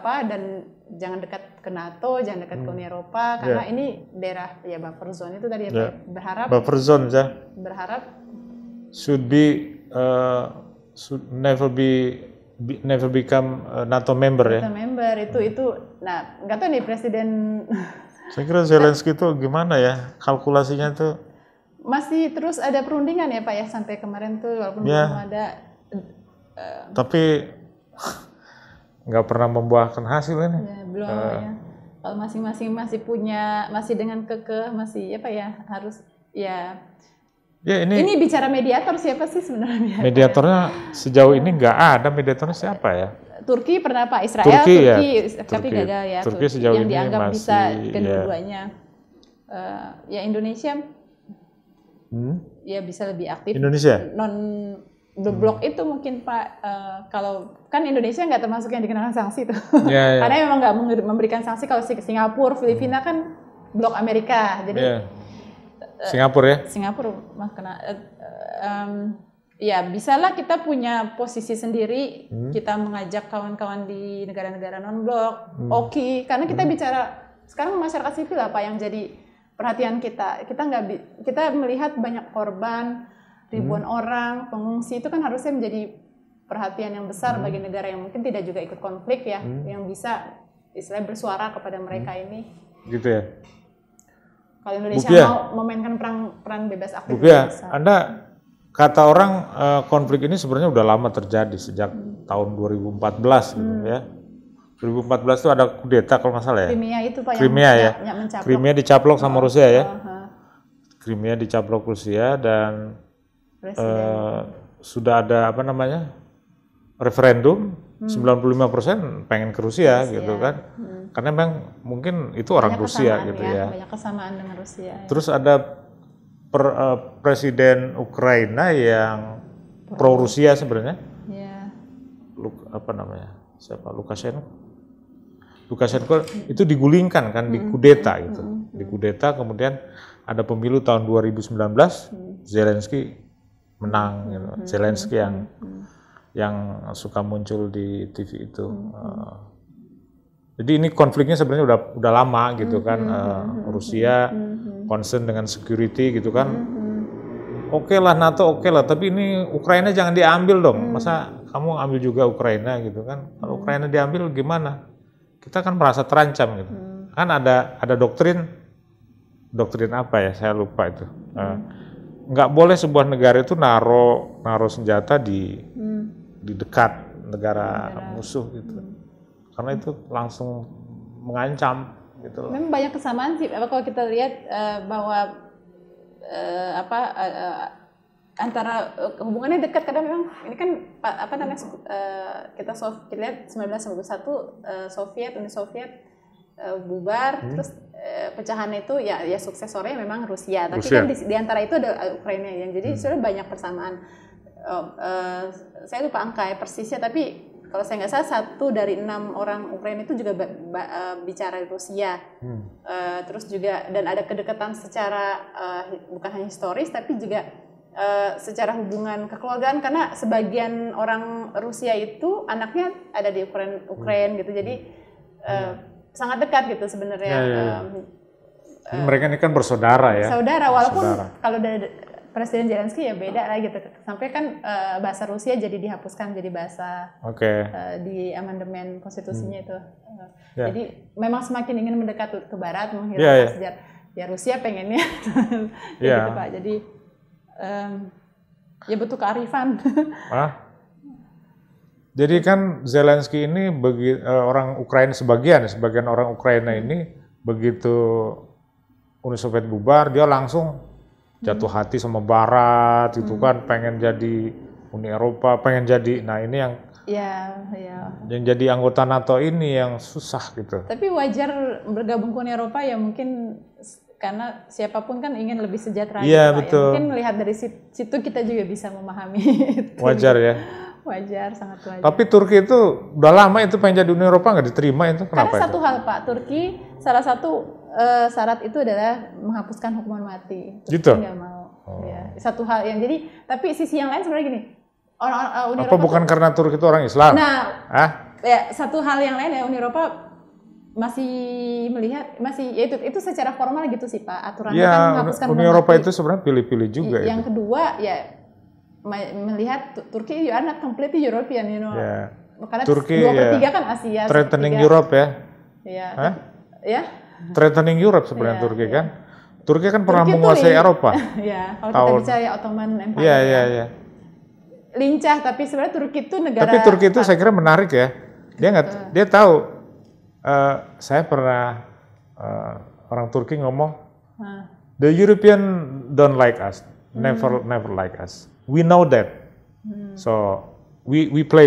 dan jangan dekat ke NATO, jangan dekat ke Uni Eropa karena ini daerah buffer zone itu tadi berharap buffer zone ya. Berharap should never become NATO member ya. NATO member itu. Nah, nggak tahu nih Presiden. Saya kira Zelensky itu gimana ya kalkulasinya tuh. Masih terus ada perundingan ya Pak ya sampai kemarin tuh walaupun belum ada. Tapi nggak pernah membuahkan hasil ini. Ya, belum ya. Kalau masing-masing masih dengan kekeh masih apa ya harus ya. Ya ini bicara mediator siapa sih sebenarnya? Mediatornya sejauh ini nggak ada. Mediatornya siapa ya? Turki pernah Pak, Israel, tapi gagal ya. Turki sejauh yang ini dianggap masih, bisa kedua-duanya. Ya Indonesia, ya bisa lebih aktif. Indonesia? Non blok itu mungkin Pak, kalau kan Indonesia nggak termasuk yang dikenakan sanksi tuh. Karena memang nggak memberikan sanksi. Kalau Singapura, Filipina kan blok Amerika, jadi. Singapura ya? Singapura mah kena. Ya bisalah kita punya posisi sendiri, kita mengajak kawan-kawan di negara-negara non-blok, karena kita bicara sekarang masyarakat sipil apa yang jadi perhatian kita melihat banyak korban, ribuan orang, pengungsi itu kan harusnya menjadi perhatian yang besar bagi negara yang mungkin tidak juga ikut konflik ya, yang bisa istilahnya bersuara kepada mereka ini. Gitu ya. Kalau Indonesia mau memainkan peran bebas aktif. Anda kata orang konflik ini sebenarnya udah lama terjadi sejak tahun 2014 gitu ya. 2014 itu ada kudeta kalau nggak salah ya. Crimea itu Pak yang mencaplok. Crimea dicaplok sama Rusia ya. Crimea dicaplok Rusia dan sudah ada referendum 95% pengen ke Rusia gitu kan. Karena memang mungkin itu orang Rusia gitu ya. Banyak kesamaan dengan Rusia. Terus ada presiden Ukraina yang pro Rusia sebenarnya. Iya. Siapa? Lukashenko itu digulingkan kan di kudeta gitu. Di kudeta kemudian ada pemilu tahun 2019, Zelensky menang gitu. Zelensky yang suka muncul di TV itu. Jadi ini konfliknya sebenarnya udah lama gitu kan. Rusia concern dengan security gitu kan. Oke lah NATO tapi ini Ukraina jangan diambil dong. Masa kamu ambil juga Ukraina gitu kan? Kalau Ukraina diambil gimana? Kita kan merasa terancam gitu. Kan ada doktrin apa ya? Saya lupa itu. Nggak boleh sebuah negara itu naro senjata di dekat negara musuh gitu. Karena itu langsung mengancam gitu. Memang banyak kesamaan sih kalau kita lihat bahwa antara hubungannya dekat karena memang ini kan kita lihat 1991 Uni Soviet bubar terus pecahan itu ya suksesornya memang Rusia. Tapi kan di antara itu ada Ukraina yang jadi sudah banyak persamaan. Saya lupa angka persisnya tapi kalau saya nggak salah 1 dari 6 orang Ukraina itu juga bicara Rusia. Terus juga dan ada kedekatan secara bukan hanya historis tapi juga secara hubungan kekeluargaan karena sebagian orang Rusia itu anaknya ada di Ukraina gitu. Jadi sangat dekat gitu sebenarnya. Mereka ini kan bersaudara ya. Saudara walaupun kalau dari Presiden Zelensky ya beda lah gitu. Sampai kan bahasa Rusia jadi dihapuskan jadi bahasa di amandemen konstitusinya itu. Jadi memang semakin ingin mendekat ke barat menghilangkan sejarah. Ya Rusia pengennya gitu Pak. Jadi ya butuh kearifan. Jadi kan Zelensky ini orang Ukraina sebagian orang Ukraina ini begitu Uni Soviet bubar dia langsung jatuh hati sama Barat gitu kan, pengen jadi Uni Eropa, pengen jadi, nah ini yang yang jadi anggota NATO ini yang susah gitu. Tapi wajar bergabung ke Uni Eropa ya mungkin karena siapapun kan ingin lebih sejahtera. Iya betul. Ya. Mungkin melihat dari situ kita juga bisa memahami. Itu. Wajar ya. Wajar, sangat wajar. Tapi Turki itu udah lama itu pengen jadi Uni Eropa nggak diterima itu, kenapa? Karena satu hal Pak, Turki salah satu syarat itu adalah menghapuskan hukuman mati. Turki gitu? Nggak mau. Ya, satu hal yang jadi, tapi sisi yang lain sebenarnya gini. Uni Apa Eropa bukan karena Turki itu orang Islam? Nah, ya satu hal yang lain ya Uni Eropa masih melihat ya itu secara formal gitu sih Pak aturannya kan menghapuskan Uni Eropa itu sebenarnya pilih-pilih juga. Yang kedua ya melihat Turki you are not completely European, you know. Yeah. Karena Turki 2/3 kan Asia. Threatening Europe ya. Iya. Hah? Ya. Threatening Europe sebenarnya Yeah, Turki kan. Turki kan pernah Turki menguasai Eropa. Ya, kalau kita bicara Ottoman Empire. Iya. Lincah, tapi sebenarnya Turki itu negara. Tapi Turki itu saya kira menarik ya. Dia tahu. Saya pernah orang Turki ngomong, the European don't like us, never like us. We know that. So we play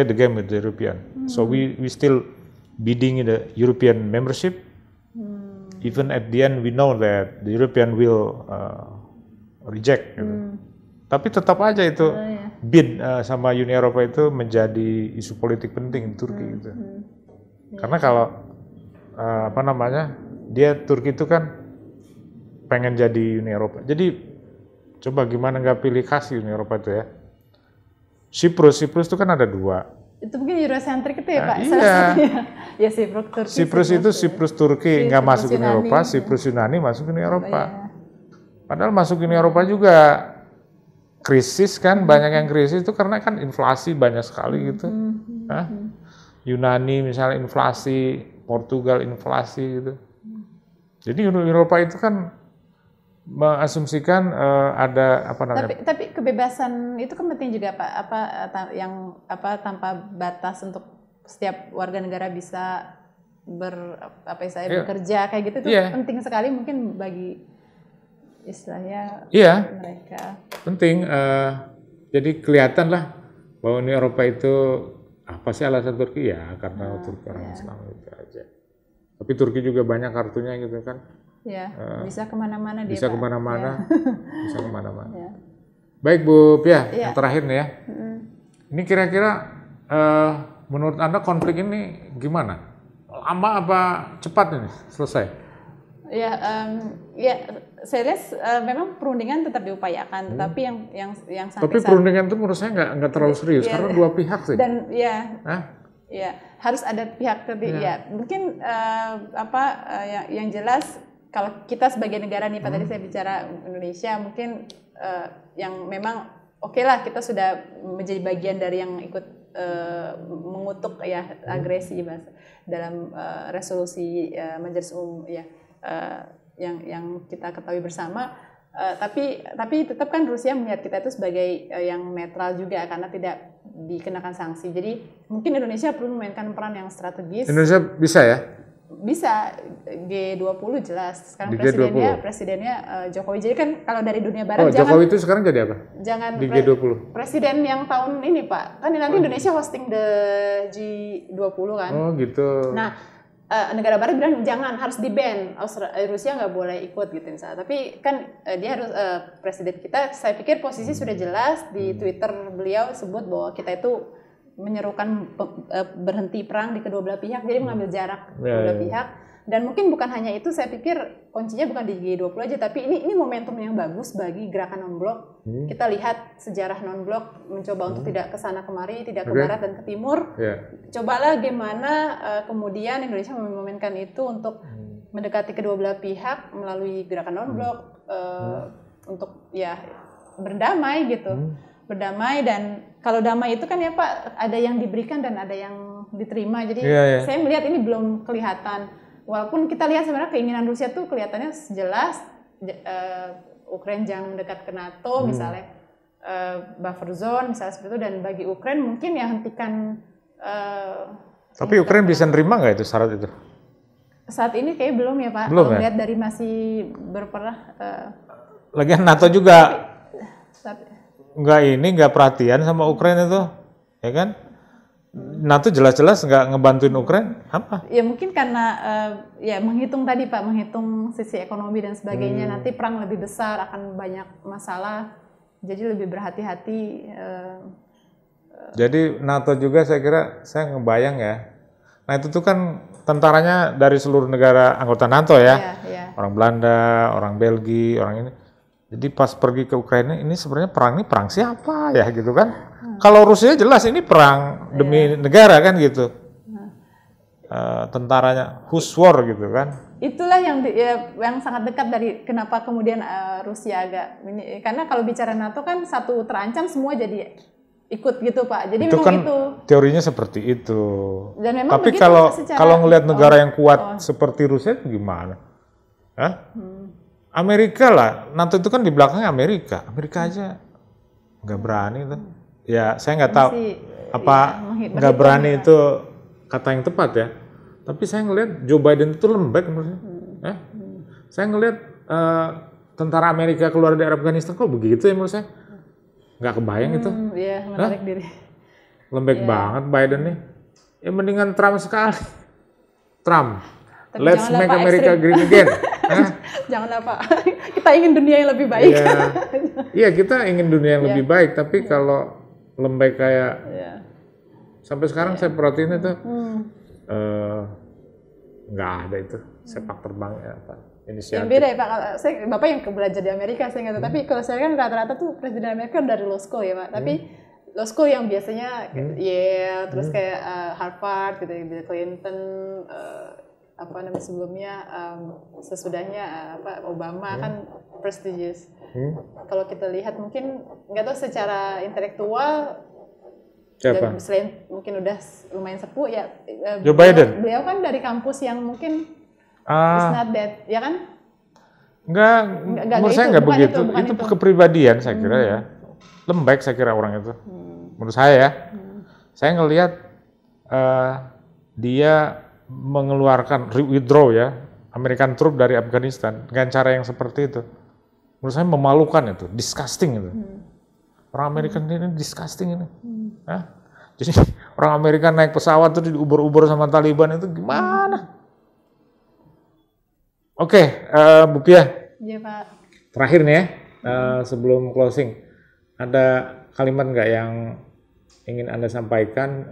the game with the European. So we still bidding in the European membership. Even at the end we know that the European will reject. Gitu. Tapi tetap aja itu bid sama Uni Eropa itu menjadi isu politik penting di Turki gitu. Karena kalau Turki itu kan pengen jadi Uni Eropa. Jadi coba gimana nggak pilih kasih Uni Eropa itu ya. Siprus itu kan ada 2. Itu mungkin Eurocentrik itu ya Pak? Iya. Ya Siprus Turki. Siprus Turki nggak masuk Uni Eropa, Siprus Yunani masuk Uni Eropa. Padahal masuk Uni Eropa juga krisis kan, banyak yang krisis itu karena kan inflasi banyak sekali gitu. Yunani misalnya inflasi, Portugal inflasi gitu. Jadi Uni Eropa itu kan mengasumsikan ada apa namanya? Tapi kebebasan itu kan penting juga Pak. Tanpa batas untuk setiap warga negara bisa bekerja kayak gitu tuh penting sekali mungkin bagi istilahnya mereka. Penting. Jadi kelihatan lah bahwa Uni Eropa itu apa sih alasan Turki ya karena Turki orang Islam itu aja. Tapi Turki juga banyak kartunya gitu kan. Ya, bisa kemana-mana dia. Bisa kemana-mana, bisa kemana-mana. Ya. Baik Bu Pia, yang terakhir nih ya. Ini kira-kira menurut Anda konflik ini gimana? Lama apa cepat ini selesai? Ya, saya lihat memang perundingan tetap diupayakan, tetapi yang sampai tapi perundingan itu menurut saya nggak terlalu serius karena dua pihak sih. Dan harus ada pihak ketiga. Mungkin yang jelas. Kalau kita sebagai negara nih Pak, tadi saya bicara Indonesia, mungkin yang memang oke lah kita sudah menjadi bagian dari yang ikut mengutuk agresi dalam resolusi Majelis Umum yang kita ketahui bersama. Tapi tetap kan Rusia melihat kita itu sebagai yang netral juga karena tidak dikenakan sanksi. Jadi mungkin Indonesia perlu memainkan peran yang strategis. Indonesia bisa ya? Bisa, G20 jelas. Sekarang presidennya Jokowi. Jadi kan kalau dari dunia barat Jokowi itu sekarang jadi apa? Jangan di G20. Presiden yang tahun ini Pak. Kan nanti Indonesia hosting the G20 kan. Oh gitu. Nah, negara barat bilang jangan, harus di-ban. Rusia nggak boleh ikut gitu misalnya. Tapi kan dia harus presiden kita, saya pikir posisi sudah jelas di Twitter beliau sebut bahwa kita itu menyerukan berhenti perang di kedua belah pihak, jadi mengambil jarak kedua belah pihak. Dan mungkin bukan hanya itu, saya pikir kuncinya bukan di G20 aja, tapi ini momentum yang bagus bagi gerakan non-blok. Kita lihat sejarah non-blok mencoba untuk tidak ke sana kemari, tidak ke barat dan ke timur. Cobalah gimana kemudian Indonesia memainkan itu untuk mendekati kedua belah pihak melalui gerakan non-blok untuk berdamai gitu. Berdamai, dan kalau damai itu kan ya Pak ada yang diberikan dan ada yang diterima. Jadi saya melihat ini belum kelihatan. Walaupun kita lihat sebenarnya keinginan Rusia tuh kelihatannya jelas, Ukraina jangan mendekat ke NATO misalnya, buffer zone misalnya seperti itu, dan bagi Ukraina mungkin ya hentikan. Tapi Ukraina bisa nerima nggak itu syarat itu? Saat ini kayak belum ya Pak. Belum kalau lihat dari masih berperang. Lagian NATO juga. Nggak perhatian sama Ukraina itu, ya kan? NATO jelas-jelas nggak ngebantuin Ukraina, apa? Ya mungkin karena menghitung tadi Pak, menghitung sisi ekonomi dan sebagainya, nanti perang lebih besar akan banyak masalah, jadi lebih berhati-hati. Jadi NATO juga saya ngebayang ya, nah itu tuh kan tentaranya dari seluruh negara anggota NATO ya, orang Belanda, orang Belgia, orang ini. Jadi pas pergi ke Ukraina ini sebenarnya perang siapa ya gitu kan? Kalau Rusia jelas ini perang demi negara kan gitu. Tentaranya whose war gitu kan? itulah yang sangat dekat dari kenapa kemudian Rusia agak karena kalau bicara NATO kan satu terancam semua jadi ikut gitu Pak. Jadi itu memang kan itu teorinya seperti itu. dan memang Tapi begitu kalau ngelihat negara yang kuat seperti Rusia itu gimana? Hah? Amerika lah, NATO itu kan di belakangnya Amerika aja nggak berani itu. Ya saya nggak tahu apa nggak berani itu kata yang tepat ya. Tapi saya ngelihat Joe Biden itu lembek menurut saya. Saya ngelihat tentara Amerika keluar dari Afghanistan kok begitu ya menurut saya. Nggak kebayang itu. Iya, menarik diri. Lembek banget Biden nih. Ya mendingan Trump sekali. Trump. Tapi Let's make America great again. Janganlah Pak. Kita ingin dunia yang lebih baik. Iya, kita ingin dunia yang lebih baik. Tapi kalau lembek kayak sampai sekarang saya perhatiin itu nggak ada itu sepak terbangnya apa inisiatif. Yang beda ya Pak, Bapak yang belajar di Amerika saya nggak tahu, tapi kalau saya kan rata-rata tuh presiden Amerika dari law school ya Pak, tapi law school yang biasanya Yale, terus kayak Harvard gitu, Bill Clinton, apa namanya sebelumnya, sesudahnya Obama kan prestigious. Kalau kita lihat mungkin nggak tahu secara intelektual. Siapa? Selain mungkin udah lumayan sepuh ya. Joe Biden. Beliau kan dari kampus yang mungkin it's not that, ya kan? Enggak menurut saya enggak begitu. Itu kepribadian saya kira ya. Lembek saya kira orang itu. Menurut saya ya. Saya ngelihat dia mengeluarkan withdraw ya American troop dari Afghanistan dengan cara yang seperti itu. Menurut saya memalukan itu, disgusting itu. Orang Amerika ini disgusting ini. Jadi orang Amerika naik pesawat tuh diubur-ubur sama Taliban itu gimana? Oke, Bu Pia. Iya Pak. Terakhir nih ya, sebelum closing, ada kalimat nggak yang ingin Anda sampaikan?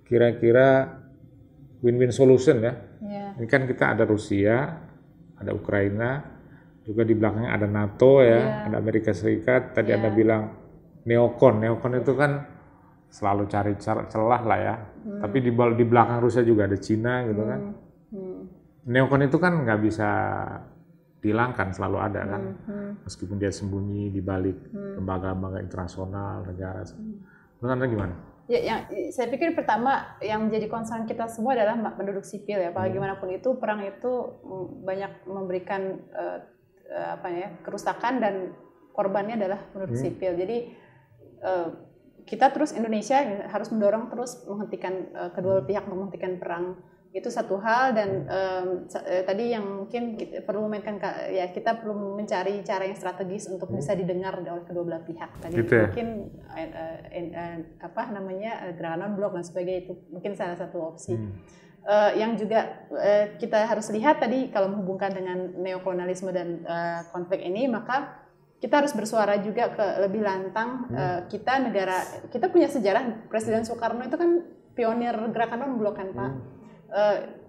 Kira-kira win-win solution ya? Ini kan kita ada Rusia, ada Ukraina. Juga di belakangnya ada NATO ya, ada Amerika Serikat. Tadi Anda bilang neokon itu kan selalu cari celah lah ya. Tapi di belakang Rusia juga ada Cina gitu kan. Neokon itu kan nggak bisa dihilangkan, selalu ada kan. Meskipun dia sembunyi di balik lembaga-lembaga internasional, negara. Menurut Anda gimana? Ya, saya pikir pertama yang menjadi concern kita semua adalah penduduk sipil ya. Bagaimanapun itu perang itu banyak memberikan kerusakan dan korbannya adalah penduduk sipil. Jadi kita terus Indonesia harus mendorong terus menghentikan kedua pihak menghentikan perang. Itu satu hal dan tadi yang mungkin kita perlu mainkan ya kita perlu mencari cara yang strategis untuk bisa didengar oleh kedua belah pihak. Tadi gitu ya? Mungkin gerakan non-blok dan sebagainya itu mungkin salah satu opsi. Yang juga kita harus lihat tadi kalau menghubungkan dengan neokolonialisme dan konflik ini, maka kita harus bersuara juga lebih lantang. Kita punya sejarah. Presiden Soekarno itu kan pionir gerakan non-blok kan Pak.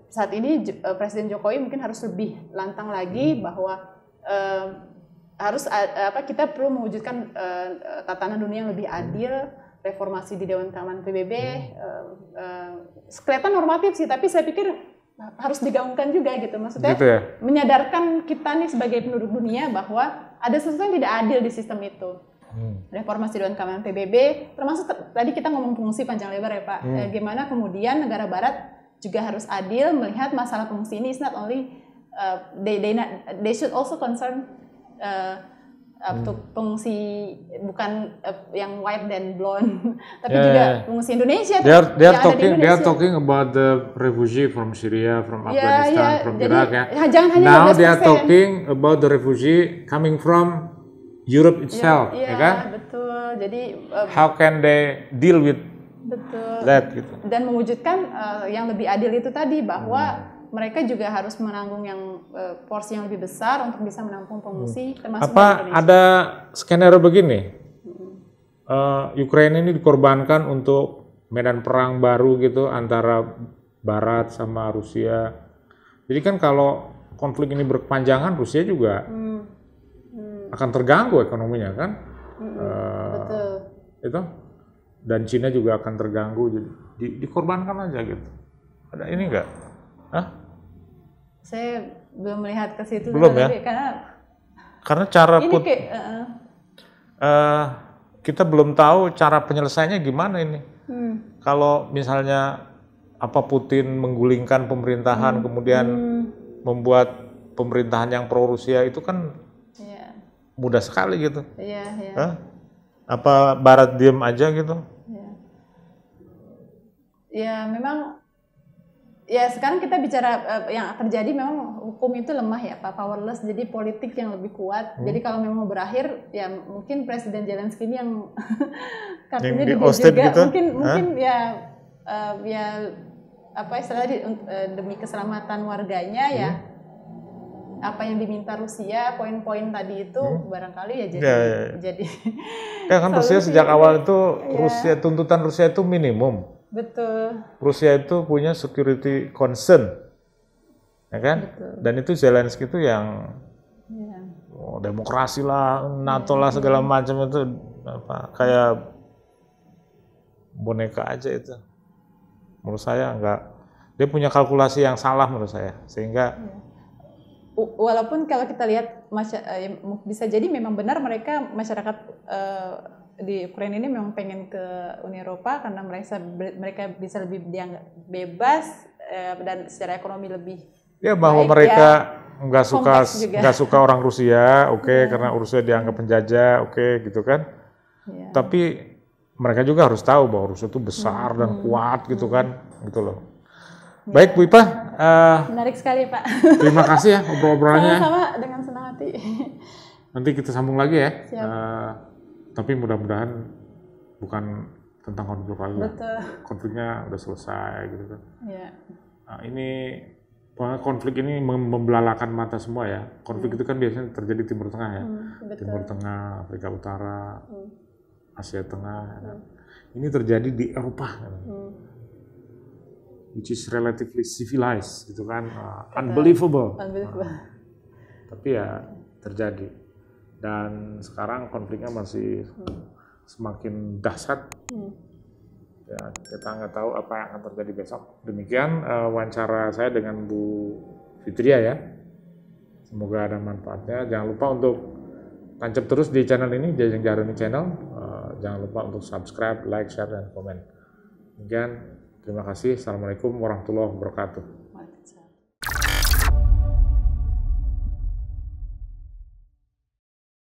Saat ini Presiden Jokowi mungkin harus lebih lantang lagi bahwa kita perlu mewujudkan tatanan dunia yang lebih adil. Reformasi di Dewan Keamanan PBB kelihatan normatif sih, tapi saya pikir harus digaungkan juga gitu, maksudnya gitu ya? Menyadarkan kita nih sebagai penduduk dunia bahwa ada sesuatu yang tidak adil di sistem itu. Reformasi Dewan Keamanan PBB, termasuk tadi kita ngomong pengungsi panjang lebar ya Pak, gimana kemudian negara Barat juga harus adil melihat masalah pengungsi ini is not only they should also concern untuk pengungsi bukan yang white dan blonde, tapi juga pengungsi Indonesia. They are talking about the refugee from Syria, from Afghanistan, from Iraq ya. Now they are talking about the refugee coming from Europe itself, ya kan? Betul. Jadi how can they deal with that gitu. Dan mewujudkan yang lebih adil itu tadi bahwa mereka juga harus menanggung yang porsi yang lebih besar untuk bisa menampung pengungsi termasuk ada skenario begini, Ukraina ini dikorbankan untuk medan perang baru gitu antara Barat sama Rusia. Jadi kan kalau konflik ini berkepanjangan, Rusia juga akan terganggu ekonominya kan. Betul. Itu dan Cina juga akan terganggu, jadi dikorbankan aja gitu. Ada ini enggak? Saya belum melihat ke situ. Belum ya? Karena cara ini kayak, kita belum tahu cara penyelesaiannya gimana ini. Kalau misalnya Putin menggulingkan pemerintahan kemudian membuat pemerintahan yang pro Rusia itu kan mudah sekali gitu. Apa Barat diem aja gitu? Ya memang. Ya sekarang kita bicara yang terjadi memang hukum itu lemah ya Pak, powerless, jadi politik yang lebih kuat. Jadi kalau memang mau berakhir ya mungkin Presiden Zelensky ini yang kartunya juga gitu? Mungkin ya istilahnya demi keselamatan warganya ya apa yang diminta Rusia, poin-poin tadi itu barangkali ya jadi ya kan Rusia sejak awal itu tuntutan Rusia itu minimum. Betul. Rusia itu punya security concern, ya kan? Betul. Dan itu Zelensky itu yang demokrasi lah, NATO lah segala macam itu kayak boneka aja itu. Menurut saya enggak. Dia punya kalkulasi yang salah menurut saya, sehingga. Walaupun kalau kita lihat bisa jadi memang benar masyarakat di Ukraina ini memang pengen ke Uni Eropa karena mereka bisa lebih dianggap bebas dan secara ekonomi lebih bahwa baik, mereka nggak suka orang Rusia, karena Rusia dianggap penjajah, gitu kan. Tapi mereka juga harus tahu bahwa Rusia itu besar dan kuat gitu kan, gitu loh. Baik Bu Ipah, menarik sekali Pak. Terima kasih ya obrol-obrolannya. Sama-sama, dengan senang hati. Nanti kita sambung lagi ya. Tapi mudah-mudahan bukan tentang konflik lagi. Konfliknya udah selesai gitu kan. Ini konflik ini membelalakan mata semua ya. Konflik itu kan biasanya terjadi di Timur Tengah ya. Timur Tengah, Afrika Utara, Asia Tengah. Ini terjadi di Eropa. Which is relatively civilized gitu kan. Unbelievable. Tapi ya terjadi. Dan sekarang konfliknya masih semakin dahsyat. Ya, kita nggak tahu apa yang akan terjadi besok. Demikian wawancara saya dengan Bu Fitria ya. Semoga ada manfaatnya. Jangan lupa untuk tancap terus di channel ini, Jajang Jahroni Channel. Jangan lupa untuk subscribe, like, share, dan komen. Demikian, terima kasih. Assalamualaikum warahmatullahi wabarakatuh.